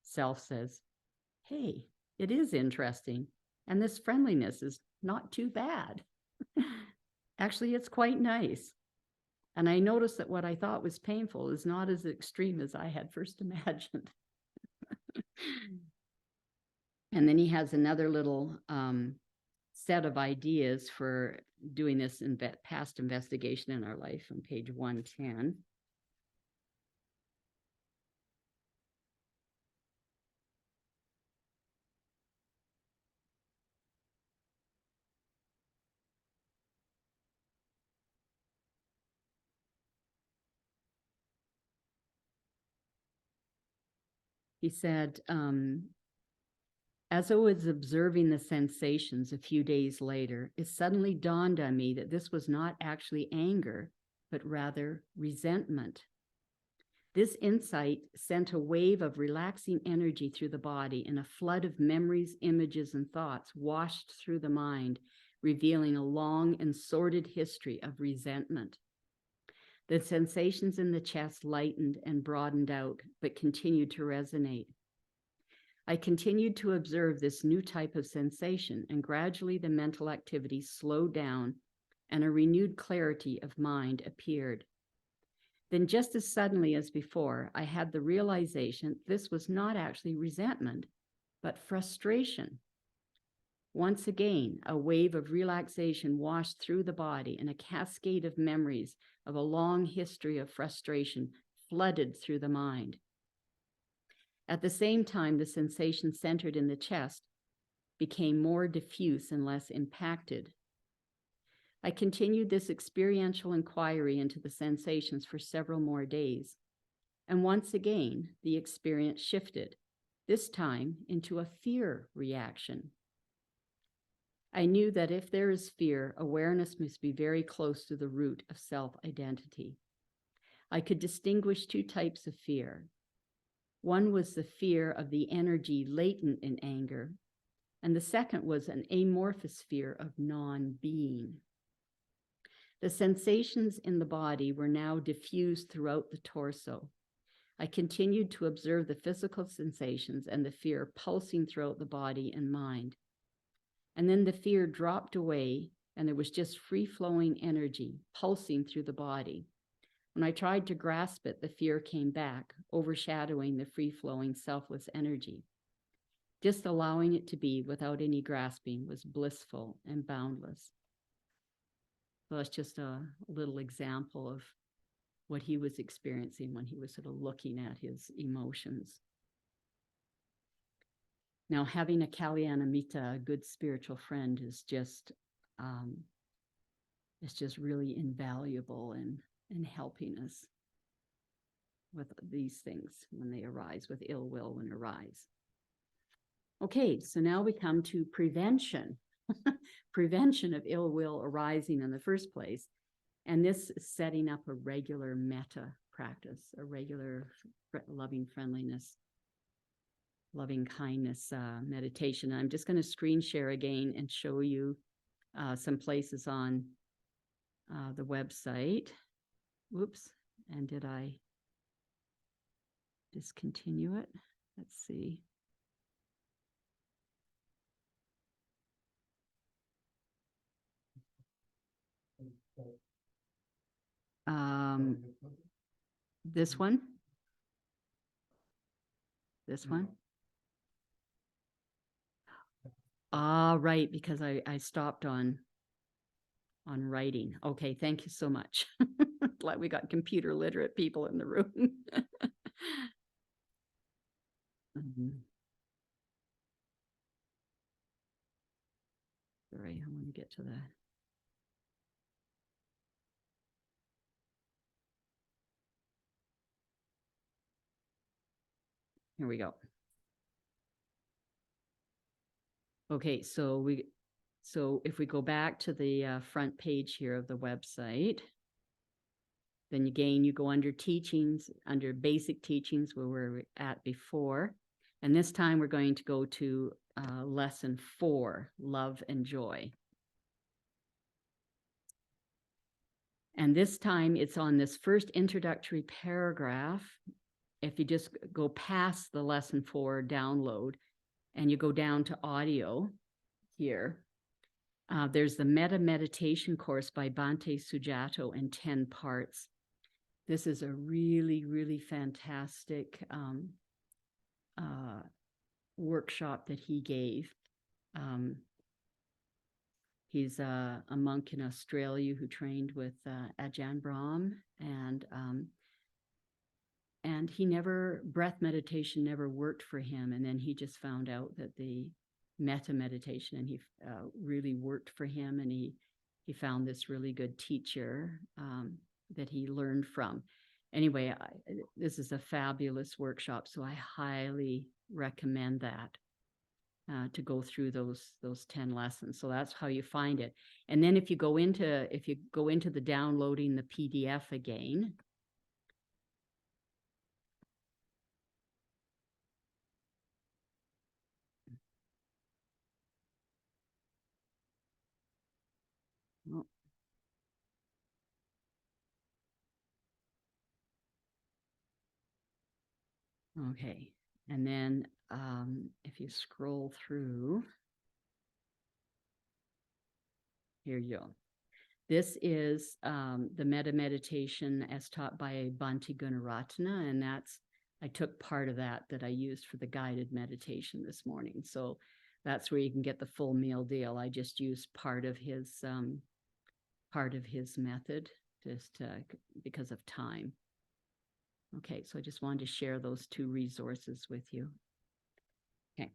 Self says, hey, it is interesting, and this friendliness is not too bad. Actually, it's quite nice. And I noticed that what I thought was painful is not as extreme as I had first imagined. And then he has another little set of ideas for doing this in past investigation in our life on page 110. He said, as I was observing the sensations a few days later, it suddenly dawned on me that this was not actually anger, but rather resentment. This insight sent a wave of relaxing energy through the body, and a flood of memories, images, and thoughts washed through the mind, revealing a long and sordid history of resentment. The sensations in the chest lightened and broadened out, but continued to resonate. I continued to observe this new type of sensation, and gradually the mental activity slowed down and a renewed clarity of mind appeared. Then just as suddenly as before, I had the realization this was not actually resentment, but frustration. Once again, a wave of relaxation washed through the body, and a cascade of memories of a long history of frustration flooded through the mind. At the same time, the sensation centered in the chest became more diffuse and less impacted. I continued this experiential inquiry into the sensations for several more days. And once again, the experience shifted, this time into a fear reaction. I knew that if there is fear, awareness must be very close to the root of self-identity. I could distinguish two types of fear. One was the fear of the energy latent in anger, and the second was an amorphous fear of non-being. The sensations in the body were now diffused throughout the torso. I continued to observe the physical sensations and the fear pulsing throughout the body and mind. And then the fear dropped away, and there was just free-flowing energy pulsing through the body. When I tried to grasp it, the fear came back, overshadowing the free-flowing, selfless energy. Just allowing it to be without any grasping was blissful and boundless. So that's just a little example of what he was experiencing when he was sort of looking at his emotions. Now, having a Kalyanamitta, a good spiritual friend, is just it's just really invaluable in helping us with these things when they arise, with ill will when arise. Okay, so now we come to prevention. Prevention of ill will arising in the first place. And this is setting up a regular metta practice, a regular loving friendliness, loving kindness meditation. I'm just going to screen share again and show you some places on the website. Whoops, and did I discontinue it? Let's see. This one? This one? Ah, right, because I stopped on writing. Okay, thank you so much. Glad we got computer literate people in the room. Sorry, I want to get to that. Here we go. Okay, so if we go back to the front page here of the website, then again, you go under teachings, under basic teachings where we're at before. And this time we're going to go to lesson 4, love and joy. And this time it's on this first introductory paragraph. If you just go past the lesson 4 download and you go down to audio here, there's the Metta Meditation course by Bhante Sujato in 10 parts. This is a really, really fantastic workshop that he gave. He's a monk in Australia who trained with Ajahn Brahm, and he breath meditation never worked for him. And then he just found out that the metta meditation and he really worked for him, and he found this really good teacher that he learned from. Anyway, this is a fabulous workshop, so I highly recommend that to go through those 10 lessons. So that's how you find it. And then if you go into the downloading the PDF again, oh. Okay, and then if you scroll through, here you go. This is the metta meditation as taught by Bhante Gunaratana, and I took part of that I used for the guided meditation this morning. So that's where you can get the full meal deal. I just used part of his method just because of time. Okay, so I just wanted to share those 2 resources with you. Okay.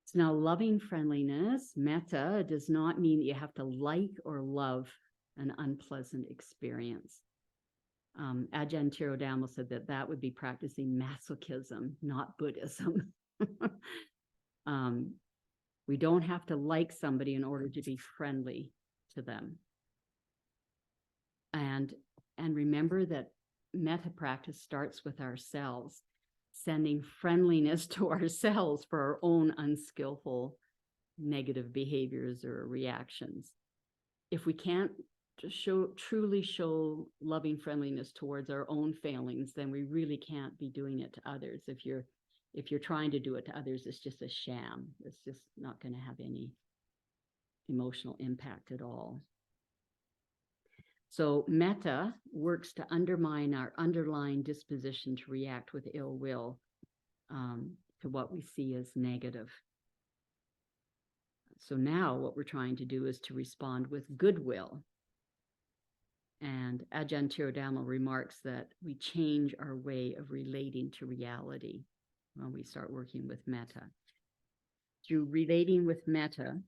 So now, loving friendliness, metta, does not mean that you have to like or love an unpleasant experience. Ajahn Thiradhammo said that would be practicing masochism, not Buddhism. We don't have to like somebody in order to be friendly to them. And remember that metta practice starts with ourselves, sending friendliness to ourselves for our own unskillful negative behaviors or reactions. If we can't truly show loving friendliness towards our own failings, then we really can't be doing it to others. If you're trying to do it to others, it's just a sham. It's just not going to have any emotional impact at all. So metta works to undermine our underlying disposition to react with ill will to what we see as negative. So now what we're trying to do is to respond with goodwill. And Ajahn Thiradhammo remarks that we change our way of relating to reality when we start working with metta. Through relating with metta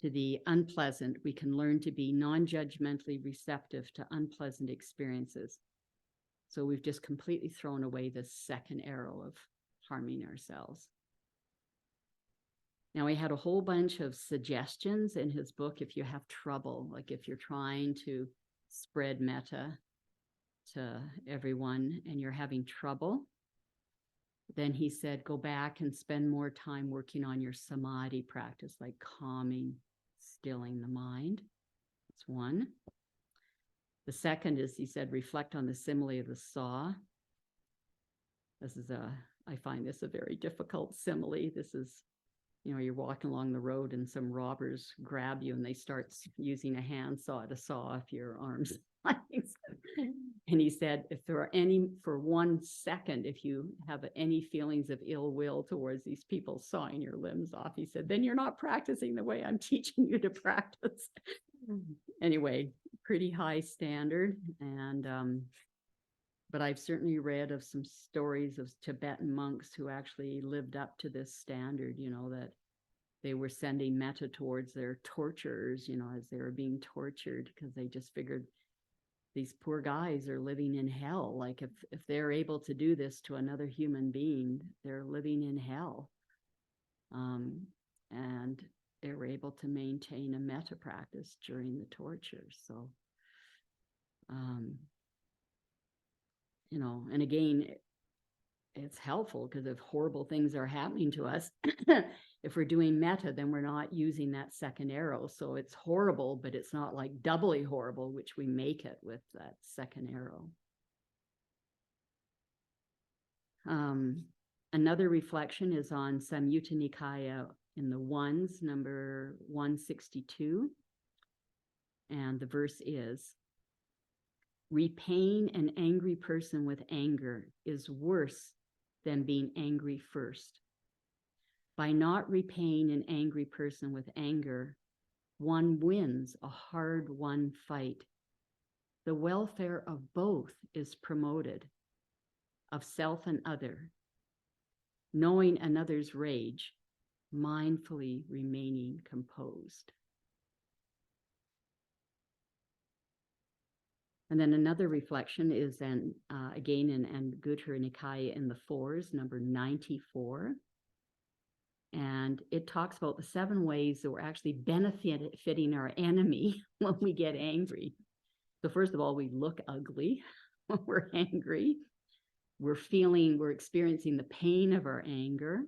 to the unpleasant, we can learn to be non-judgmentally receptive to unpleasant experiences. So we've just completely thrown away this second arrow of harming ourselves. Now, he had a whole bunch of suggestions in his book if you have trouble, like if you're trying to spread metta to everyone and you're having trouble, then he said, go back and spend more time working on your samadhi practice, like calming, stilling the mind. That's one. The second is, he said, reflect on the simile of the saw. I find this a very difficult simile. This is, you're walking along the road and some robbers grab you and they start using a handsaw to saw off your arms. And he said, if there are any, for 1 second, if you have any feelings of ill will towards these people sawing your limbs off, he said, then you're not practicing the way I'm teaching you to practice. Anyway, pretty high standard. And, but I've certainly read of some stories of Tibetan monks who actually lived up to this standard, that they were sending metta towards their torturers, as they were being tortured, because they just figured these poor guys are living in hell. Like if they're able to do this to another human being, they're living in hell. And they were able to maintain a metta practice during the torture. So, and again, it's helpful because if horrible things are happening to us, if we're doing metta, then we're not using that second arrow. So it's horrible, but it's not like doubly horrible, which we make it with that second arrow. Another reflection is on Sanghamitta Nikaya in the ones, number 162. And the verse is, repaying an angry person with anger is worse than being angry first. By not repaying an angry person with anger, one wins a hard-won fight. The welfare of both is promoted, of self and other. Knowing another's rage, mindfully remaining composed. And then another reflection is again in Anguttara Nikaya in the fours, number 94. And it talks about the 7 ways that we're actually benefiting our enemy when we get angry. So first of all, we look ugly when we're angry. We're experiencing the pain of our anger.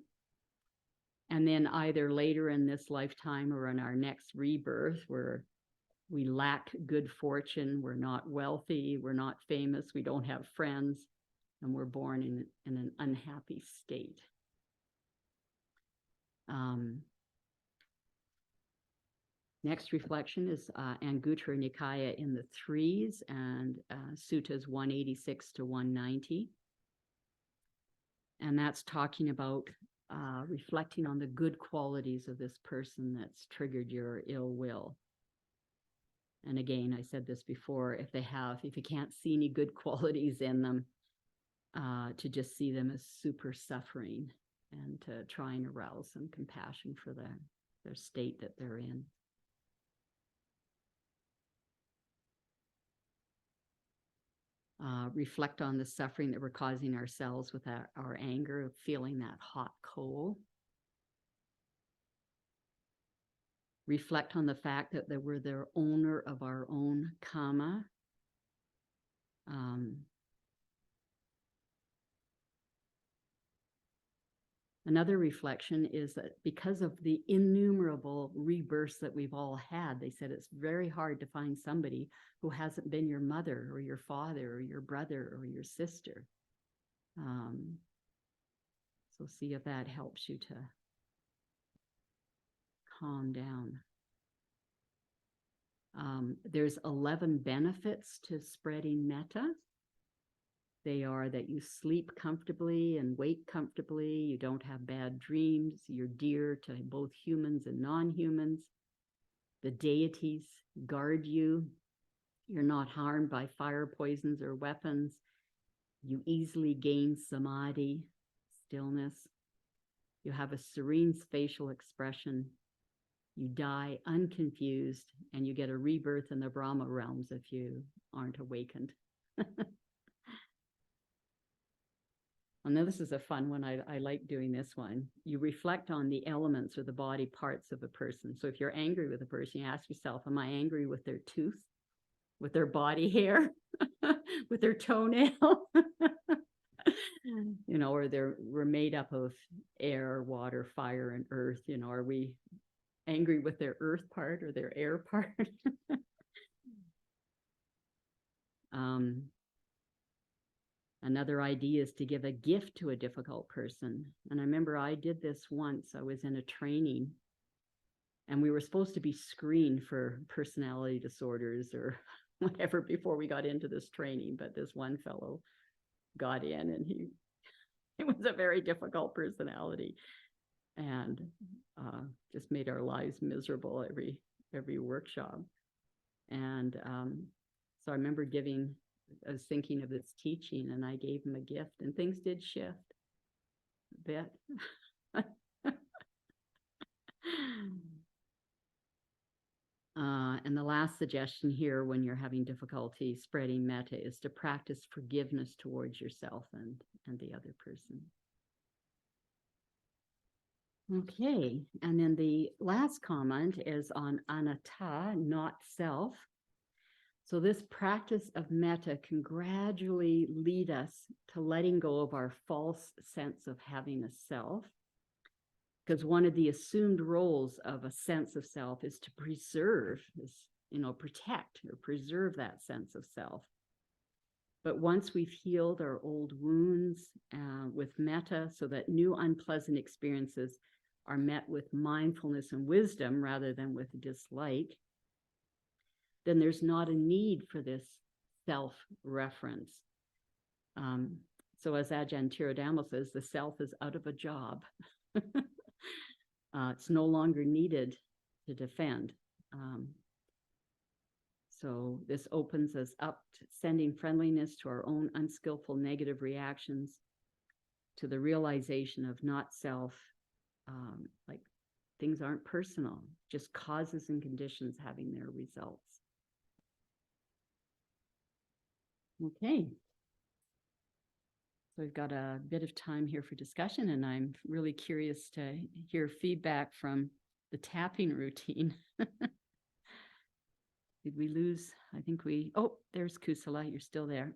And then either later in this lifetime or in our next rebirth, we lack good fortune, we're not wealthy, we're not famous, we don't have friends, and we're born in an unhappy state. Next reflection is Anguttara Nikaya in the threes and suttas 186 to 190. And that's talking about reflecting on the good qualities of this person that's triggered your ill will. And again, I said this before, if you can't see any good qualities in them, to just see them as super suffering and to try and arouse some compassion for their state that they're in. Reflect on the suffering that we're causing ourselves with our anger, of feeling that hot coal. Reflect on the fact that we're the owner of our own karma. Another reflection is that because of the innumerable rebirths that we've all had, they said it's very hard to find somebody who hasn't been your mother or your father or your brother or your sister. So see if that helps you to calm down. There's 11 benefits to spreading metta. They are that you sleep comfortably and wake comfortably. You don't have bad dreams. You're dear to both humans and non-humans. The deities guard you. You're not harmed by fire, poisons, or weapons. You easily gain samadhi, stillness. You have a serene facial expression. You die unconfused, and you get a rebirth in the Brahma realms if you aren't awakened. And now this is a fun one. I like doing this one. You reflect on the elements or the body parts of a person. So if you're angry with a person, you ask yourself, am I angry with their tooth, with their body hair, with their toenail? You know, or we're made up of air, water, fire, and earth. You know, are we angry with their earth part or their air part? Another idea is to give a gift to a difficult person. And I remember I did this once. I was in a training and we were supposed to be screened for personality disorders or whatever before we got into this training. But this one fellow got in and it was a very difficult personality and just made our lives miserable every workshop. And so I remember I was thinking of this teaching and I gave him a gift and things did shift a bit. And the last suggestion here when you're having difficulty spreading metta is to practice forgiveness towards yourself and the other person. Okay, and then the last comment is on anatta, not self. So this practice of metta can gradually lead us to letting go of our false sense of having a self, because one of the assumed roles of a sense of self is to protect or preserve that sense of self. But once we've healed our old wounds with metta so that new unpleasant experiences are met with mindfulness and wisdom rather than with dislike, then there's not a need for this self-reference. So as Ajahn Thiradhammo says, the self is out of a job. It's no longer needed to defend. So this opens us up to sending friendliness to our own unskillful negative reactions, to the realization of not self, like things aren't personal, just causes and conditions having their results. Okay. So we've got a bit of time here for discussion, and I'm really curious to hear feedback from the tapping routine. Did we lose? I think oh, there's Kusala, you're still there.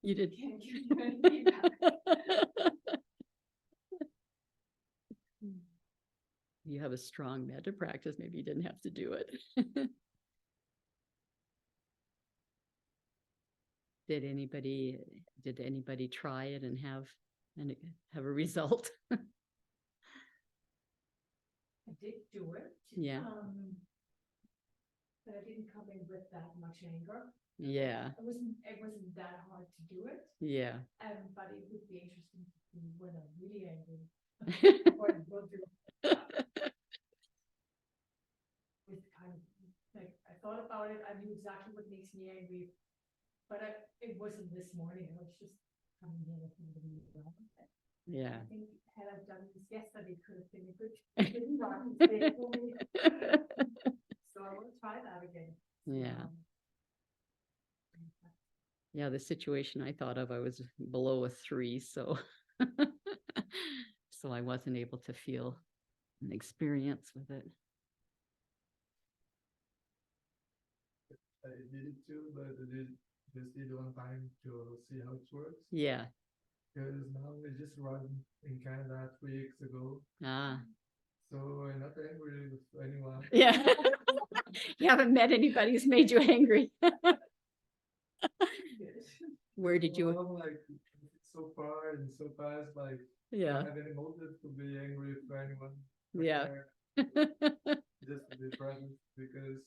You did. You have a strong metta practice. Maybe you didn't have to do it. Did anybody try it and have a result? I did do it. Yeah. But I didn't come in with that much anger. Yeah. It wasn't that hard to do it. Yeah. But it would be interesting to see when I'm really angry. What I will do. With kind of like I thought about it, I knew exactly what makes me angry, but it wasn't this morning. I was just coming in with somebody else. Yeah. I think had I done this yesterday, could have been a good day for me. So I will try that again. Yeah. Yeah, the situation I thought of, I was below a 3, so so I wasn't able to feel an experience with it. I did it too, but I just did one time to see how it works. Yeah. Because now I just run in Canada 3 weeks ago. Ah. So I'm not angry with Yeah. You haven't met anybody who's made you angry. Where did you? Well, like so far and so fast, like I Yeah. don't have any motive to be angry for anyone. Yeah. Just to be present because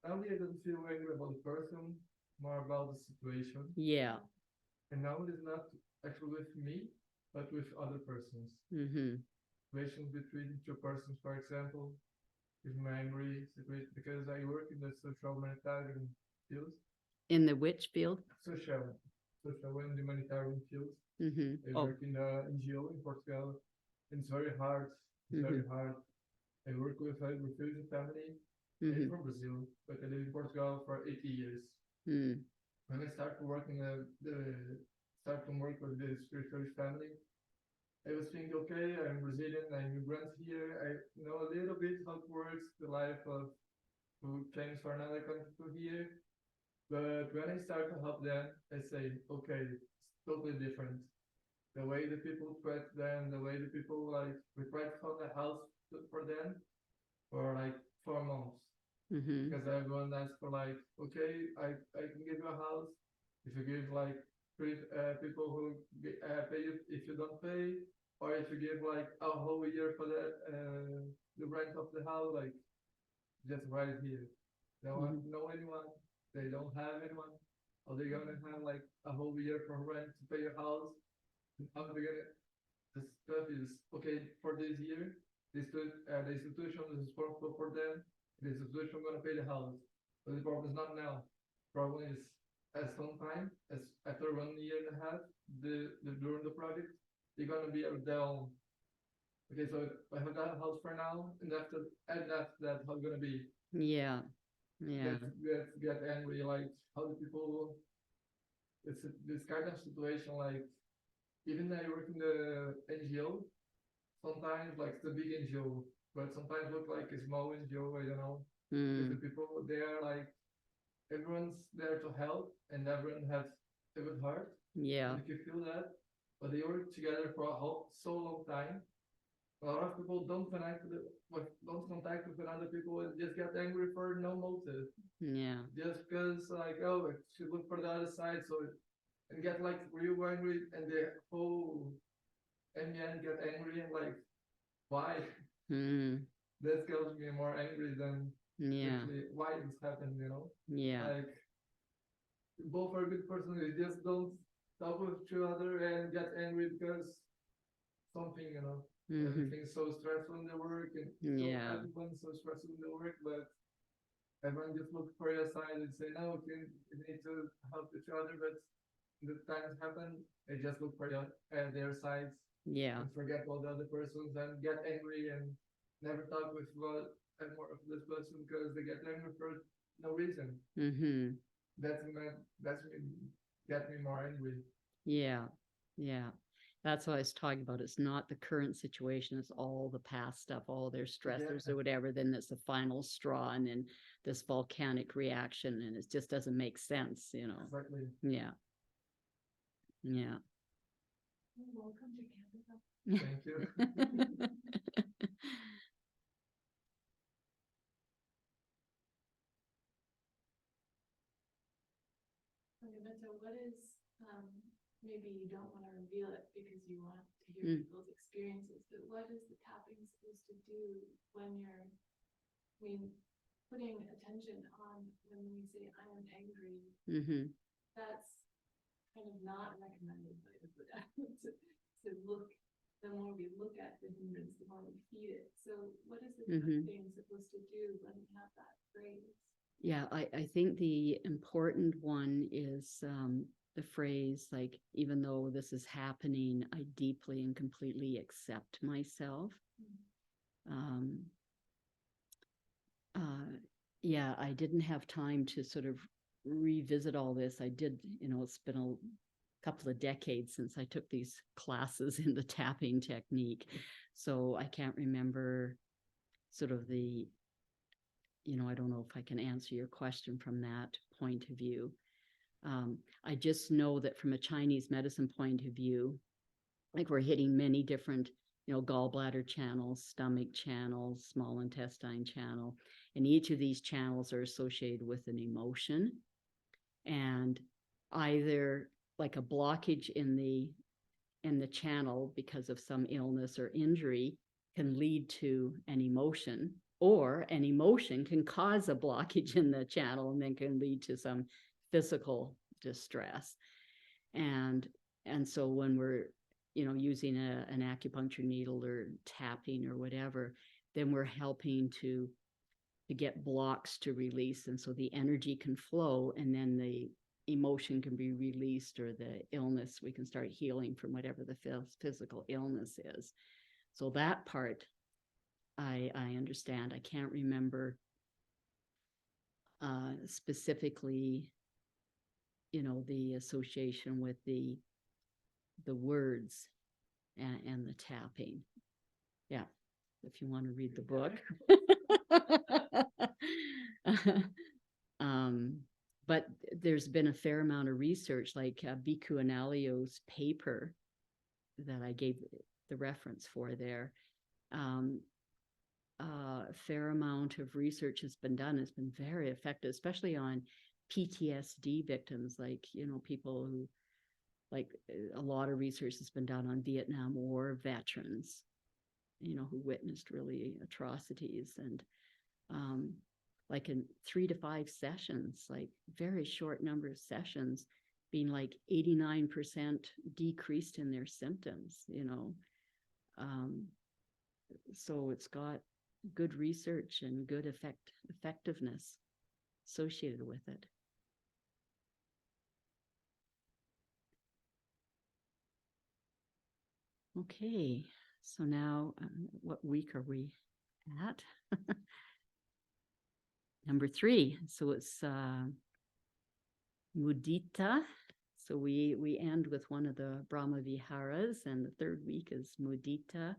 now I don't feel angry about the person, more about the situation. Yeah. And now it is not actually with me, but with other persons. Mm-hmm. Situations between two persons, for example, is my angry situation because I work in the social humanitarian field. In the which field? Social and humanitarian field. Mm-hmm. I Oh. work in the NGO in Portugal. And it's very hard. It's very hard. I work with a refugee family. I'm from Brazil, but I live in Portugal for 80 years. Mm. When I started working start to work with this refugee family, I was thinking, okay, I'm Brazilian, I'm immigrant here. I know a little bit how it works, the life of who comes for another country to here. But when I start to help them, I say, okay, it's totally different. The way the people treat them, the way the people like we try to find a house for them for like 4 months. Mm-hmm. Because everyone asks for like, okay, I can give you a house if you give like people who pay you if you don't pay, or if you give like a whole year for that the rent of the house, like just right here. They don't know anyone, they don't have anyone, or they're gonna have like a whole year for rent to pay your house. How are they gonna? The stuff is okay for this year. The institution is responsible for them. The institution gonna pay the house. But the problem is not now. The problem is at some time, as after 1 year and a half, during the project, they're gonna be down. Okay, so I have that house for now, and after that, how it's gonna be? Yeah. Yeah. Get angry, like how do people? It's this kind of situation, like even I work in the NGO. Sometimes like the big NGO, but sometimes look like a small NGO. I don't know. If the people they are like everyone's there to help and everyone has a good heart. Yeah. Like you feel that, but they work together for so long time. A lot of people don't contact with other people and just get angry for no motive. Yeah. Just because like oh, I should look for the other side, so and get like real angry and the whole and then get angry and like why? That gets me more angry than actually why this happened, you know? Yeah. Like both are good persons, they just don't talk with each other and get angry because something, you know. Everything's so stressful in the work and everyone's so stressful in the work, but everyone just look for your side and say, no, we need to help each other, but the times happen, they just look for their sides. Yeah. And forget all the other persons and get angry and never talk with more of this person because they get angry for no reason. That's get me more angry. Yeah. Yeah. That's what I was talking about. It's not the current situation, it's all the past stuff, all their stressors or whatever. Then that's the final straw and then this volcanic reaction, and it just doesn't make sense, you know. Exactly. Yeah. Yeah. Welcome to Canada. Thank you. Sanghamitta, what is maybe you don't want to reveal it because you want to hear people's experiences, but what is the tapping supposed to do when you're, putting attention on when we say I am angry, that's kind of not recommended by the Buddha to look. The more we look at the hindrance, the more we feed it. So what is the thing supposed to do when we have that phrase? Yeah, I think the important one is the phrase, like, even though this is happening, I deeply and completely accept myself. Yeah, I didn't have time to sort of revisit all this. I did, it's been a couple of decades since I took these classes in the tapping technique. So I can't remember sort of the, I don't know if I can answer your question from that point of view. I just know that from a Chinese medicine point of view, like we're hitting many different, gallbladder channels, stomach channels, small intestine channel. And each of these channels are associated with an emotion. And either like a blockage in the channel because of some illness or injury can lead to an emotion, or an emotion can cause a blockage in the channel and then can lead to some physical distress. And so when we're using an acupuncture needle or tapping or whatever, then we're helping to get blocks to release, and so the energy can flow, and then the emotion can be released, or the illness, we can start healing from whatever the physical illness is. So that part I understand. I can't remember specifically the association with the words and the tapping. Yeah, if you want to read the book. But there's been a fair amount of research, like Bhikkhu Analyo's paper that I gave the reference for there. A fair amount of research has been done. It's been very effective, especially on PTSD victims, like, people who, like, a lot of research has been done on Vietnam War veterans, who witnessed really atrocities, and like in 3 to 5 sessions, like very short number of sessions, being like 89% decreased in their symptoms, so it's got good research and good effectiveness associated with it. Okay, so now what week are we at? Number 3. So it's mudita. So we end with one of the Brahma Viharas, and the 3rd week is mudita,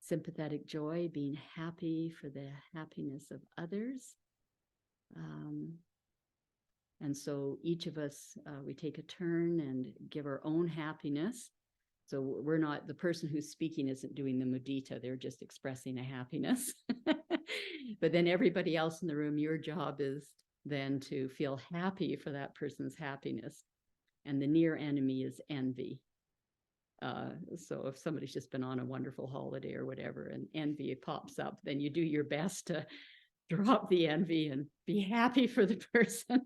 sympathetic joy, being happy for the happiness of others. And so each of us, we take a turn and give our own happiness. So we're not, the person who's speaking isn't doing the mudita, they're just expressing a happiness. But then everybody else in the room, your job is then to feel happy for that person's happiness. And the near enemy is envy. So if somebody's just been on a wonderful holiday or whatever, and envy pops up, then you do your best to drop the envy and be happy for the person.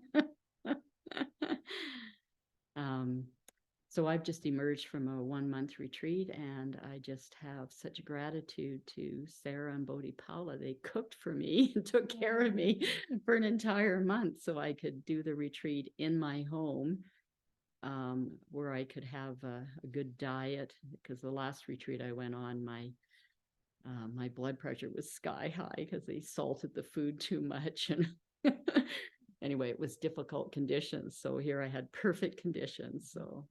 So I've just emerged from a 1-month retreat, and I just have such gratitude to Sarah and Bodhi Paula. They cooked for me and took care of me for an entire month so I could do the retreat in my home, where I could have a good diet, because the last retreat I went on, my blood pressure was sky high because they salted the food too much. And anyway, it was difficult conditions. So here I had perfect conditions. So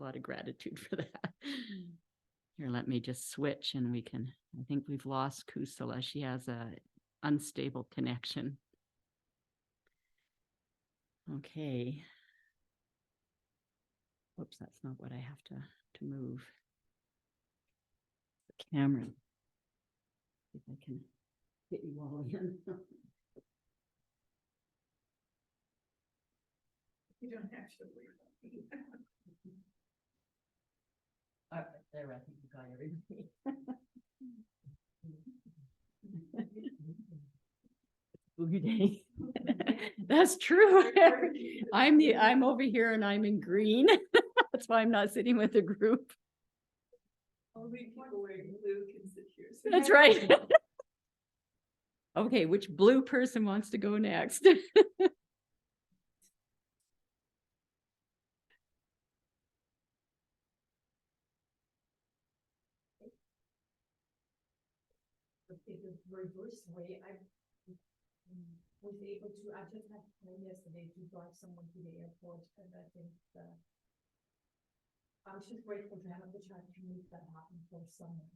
a lot of gratitude for that. Here, let me just switch and I think we've lost Kusala. She has a unstable connection. Okay. Oops, that's not what I have to move. The camera. If I can get you all in. You don't have to worry about me. All right, there, I think you got everything. Boogie day. That's true. I'm over here and I'm in green. That's why I'm not sitting with a group. Only people wearing blue can sit here. So That's right. Okay, which blue person wants to go next? In the reverse way, I was able to, I just had time yesterday to drive someone to the airport, and I think I was just grateful to have the chance to make that happen for someone.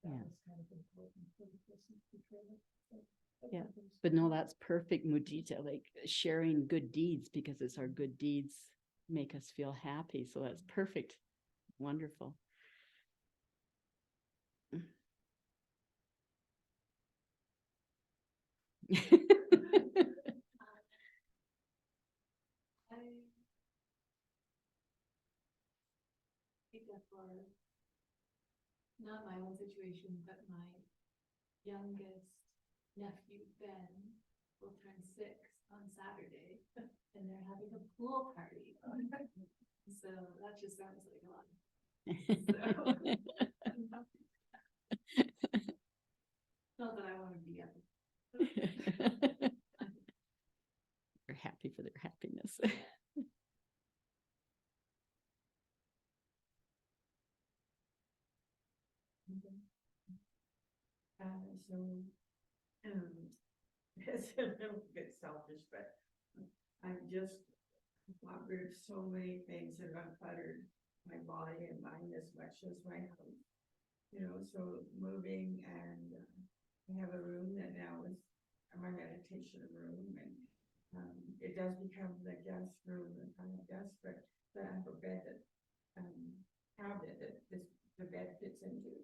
That was kind of important for the person to travel. Yeah, but no, that's perfect mudita, like sharing good deeds, because it's our good deeds make us feel happy. So that's perfect. Wonderful. I think that for not my own situation, but my youngest nephew, Ben, will turn 6 on Saturday, and they're having a pool party. So that just sounds like a lot. Not that I want to be at it. We're happy for their happiness. So, it's a little bit selfish, but I'm just wondered so many things that have uncluttered my body and mind as much as my house. You know, so moving, and I have a room that now is my meditation room, and it does become the guest room, and kind of desperate, but I have a bed that cabinet that the bed fits into.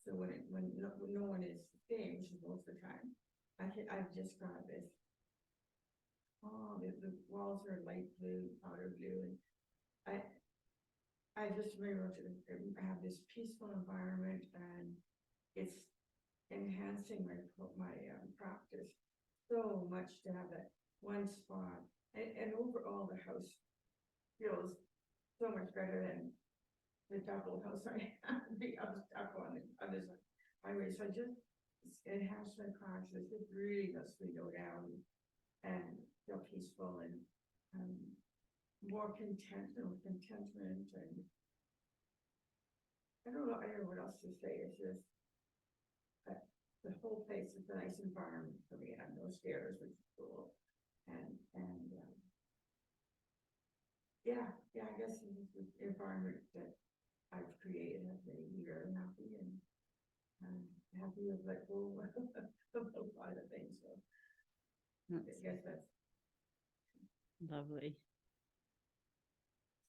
So when no one is staying, which is most of the time, I've just got this. Oh, the walls are light blue, powder blue, and I just remember to have this peaceful environment, and it's enhancing my practice so much to have that one spot, and overall the house feels so much better than the double house I have, the other stuff on the other side highway. So I just enhance my practice. It really lets me go down and feel peaceful, and more contentment, and I don't know what else to say. It's just the whole place is a nice environment for me. I have no stairs, which is cool, and yeah, I guess it's the environment that I've created has made me very happy, and happy with let go of a lot of things. So I guess that's Lovely.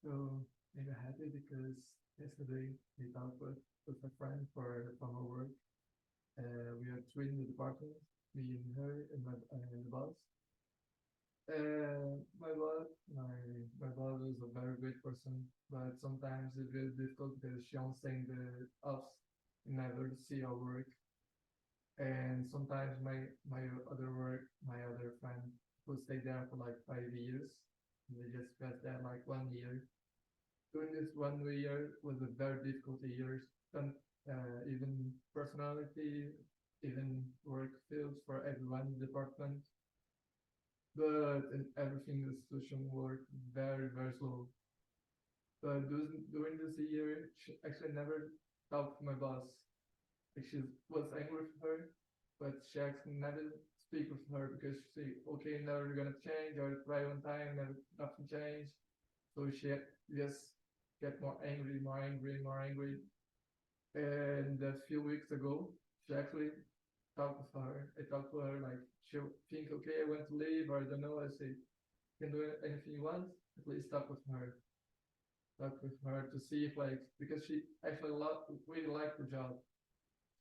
So maybe happy because yesterday we talked with a friend for our work. We are three in the department, me and her and the boss. My boss is a very great person, but sometimes it's very difficult because she only sees the us and never see our work. And sometimes my other friend who stayed there for like 5 years, and they just spent there like 1 year. During this 1 year was a very difficult year, and even personality, even work fields for everyone in the department. But in everything the institution worked very, very slow. But during this year, she actually never talked to my boss. Like she was angry with her, but she actually never speak with her because she said, okay, never gonna change, or try one time, never nothing changed. So she just get more angry. And a few weeks ago, she actually talked with her. I talked to her like she'll think, okay, I want to leave, or I don't know. I say, you can do anything you want. At least talk with her. Talk with her to see if like, because she actually really liked the job.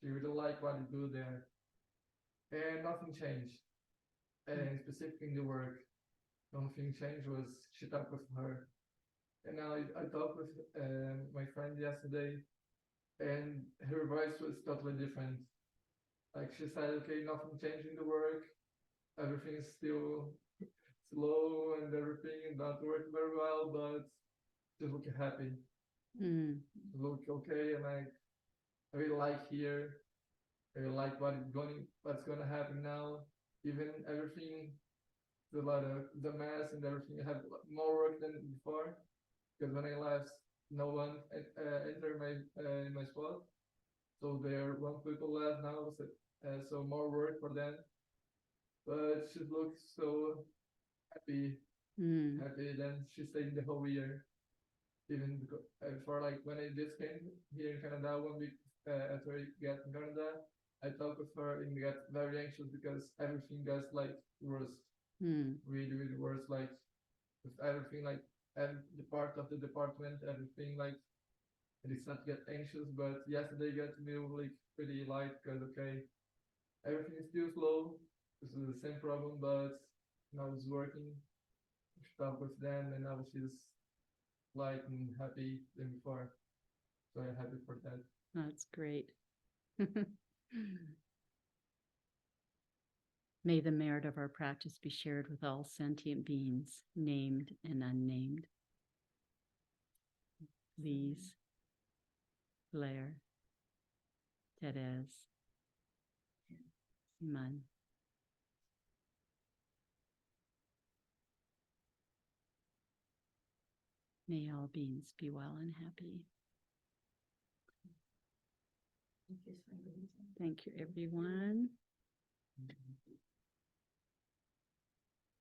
She really liked what you do there. And nothing changed. And specifically in the work, nothing changed was she talked with her. And now I talked with my friend yesterday, and her voice was totally different. Like she said, okay, nothing changed in the work, everything is still slow and everything not working very well, but just look happy, look okay, and I really like here. I really like what's gonna happen now. Even everything, a lot of the mess and everything. I have more work than before because when I left, no one entered my spot. So there one people left now, so more work for them. But she looks so happy, happy. Then she stayed the whole year. Even because, for like when I just came here in Canada 1 week after I got in Canada, I talked with her and got very anxious because everything got like worse, really, really worse. Like with everything, like every the part of the department, everything like I started to get anxious. But yesterday got to me like pretty light because okay, everything is still slow, it's the same problem, but now it's working. Talk with them, and now she's light and happy than before. So I'm happy for that. That's great. May the merit of our practice be shared with all sentient beings, named and unnamed. Lise, Blair, Therese, Simon. May all beings be well and happy. Thank you, Sanghamitta. Thank you, everyone.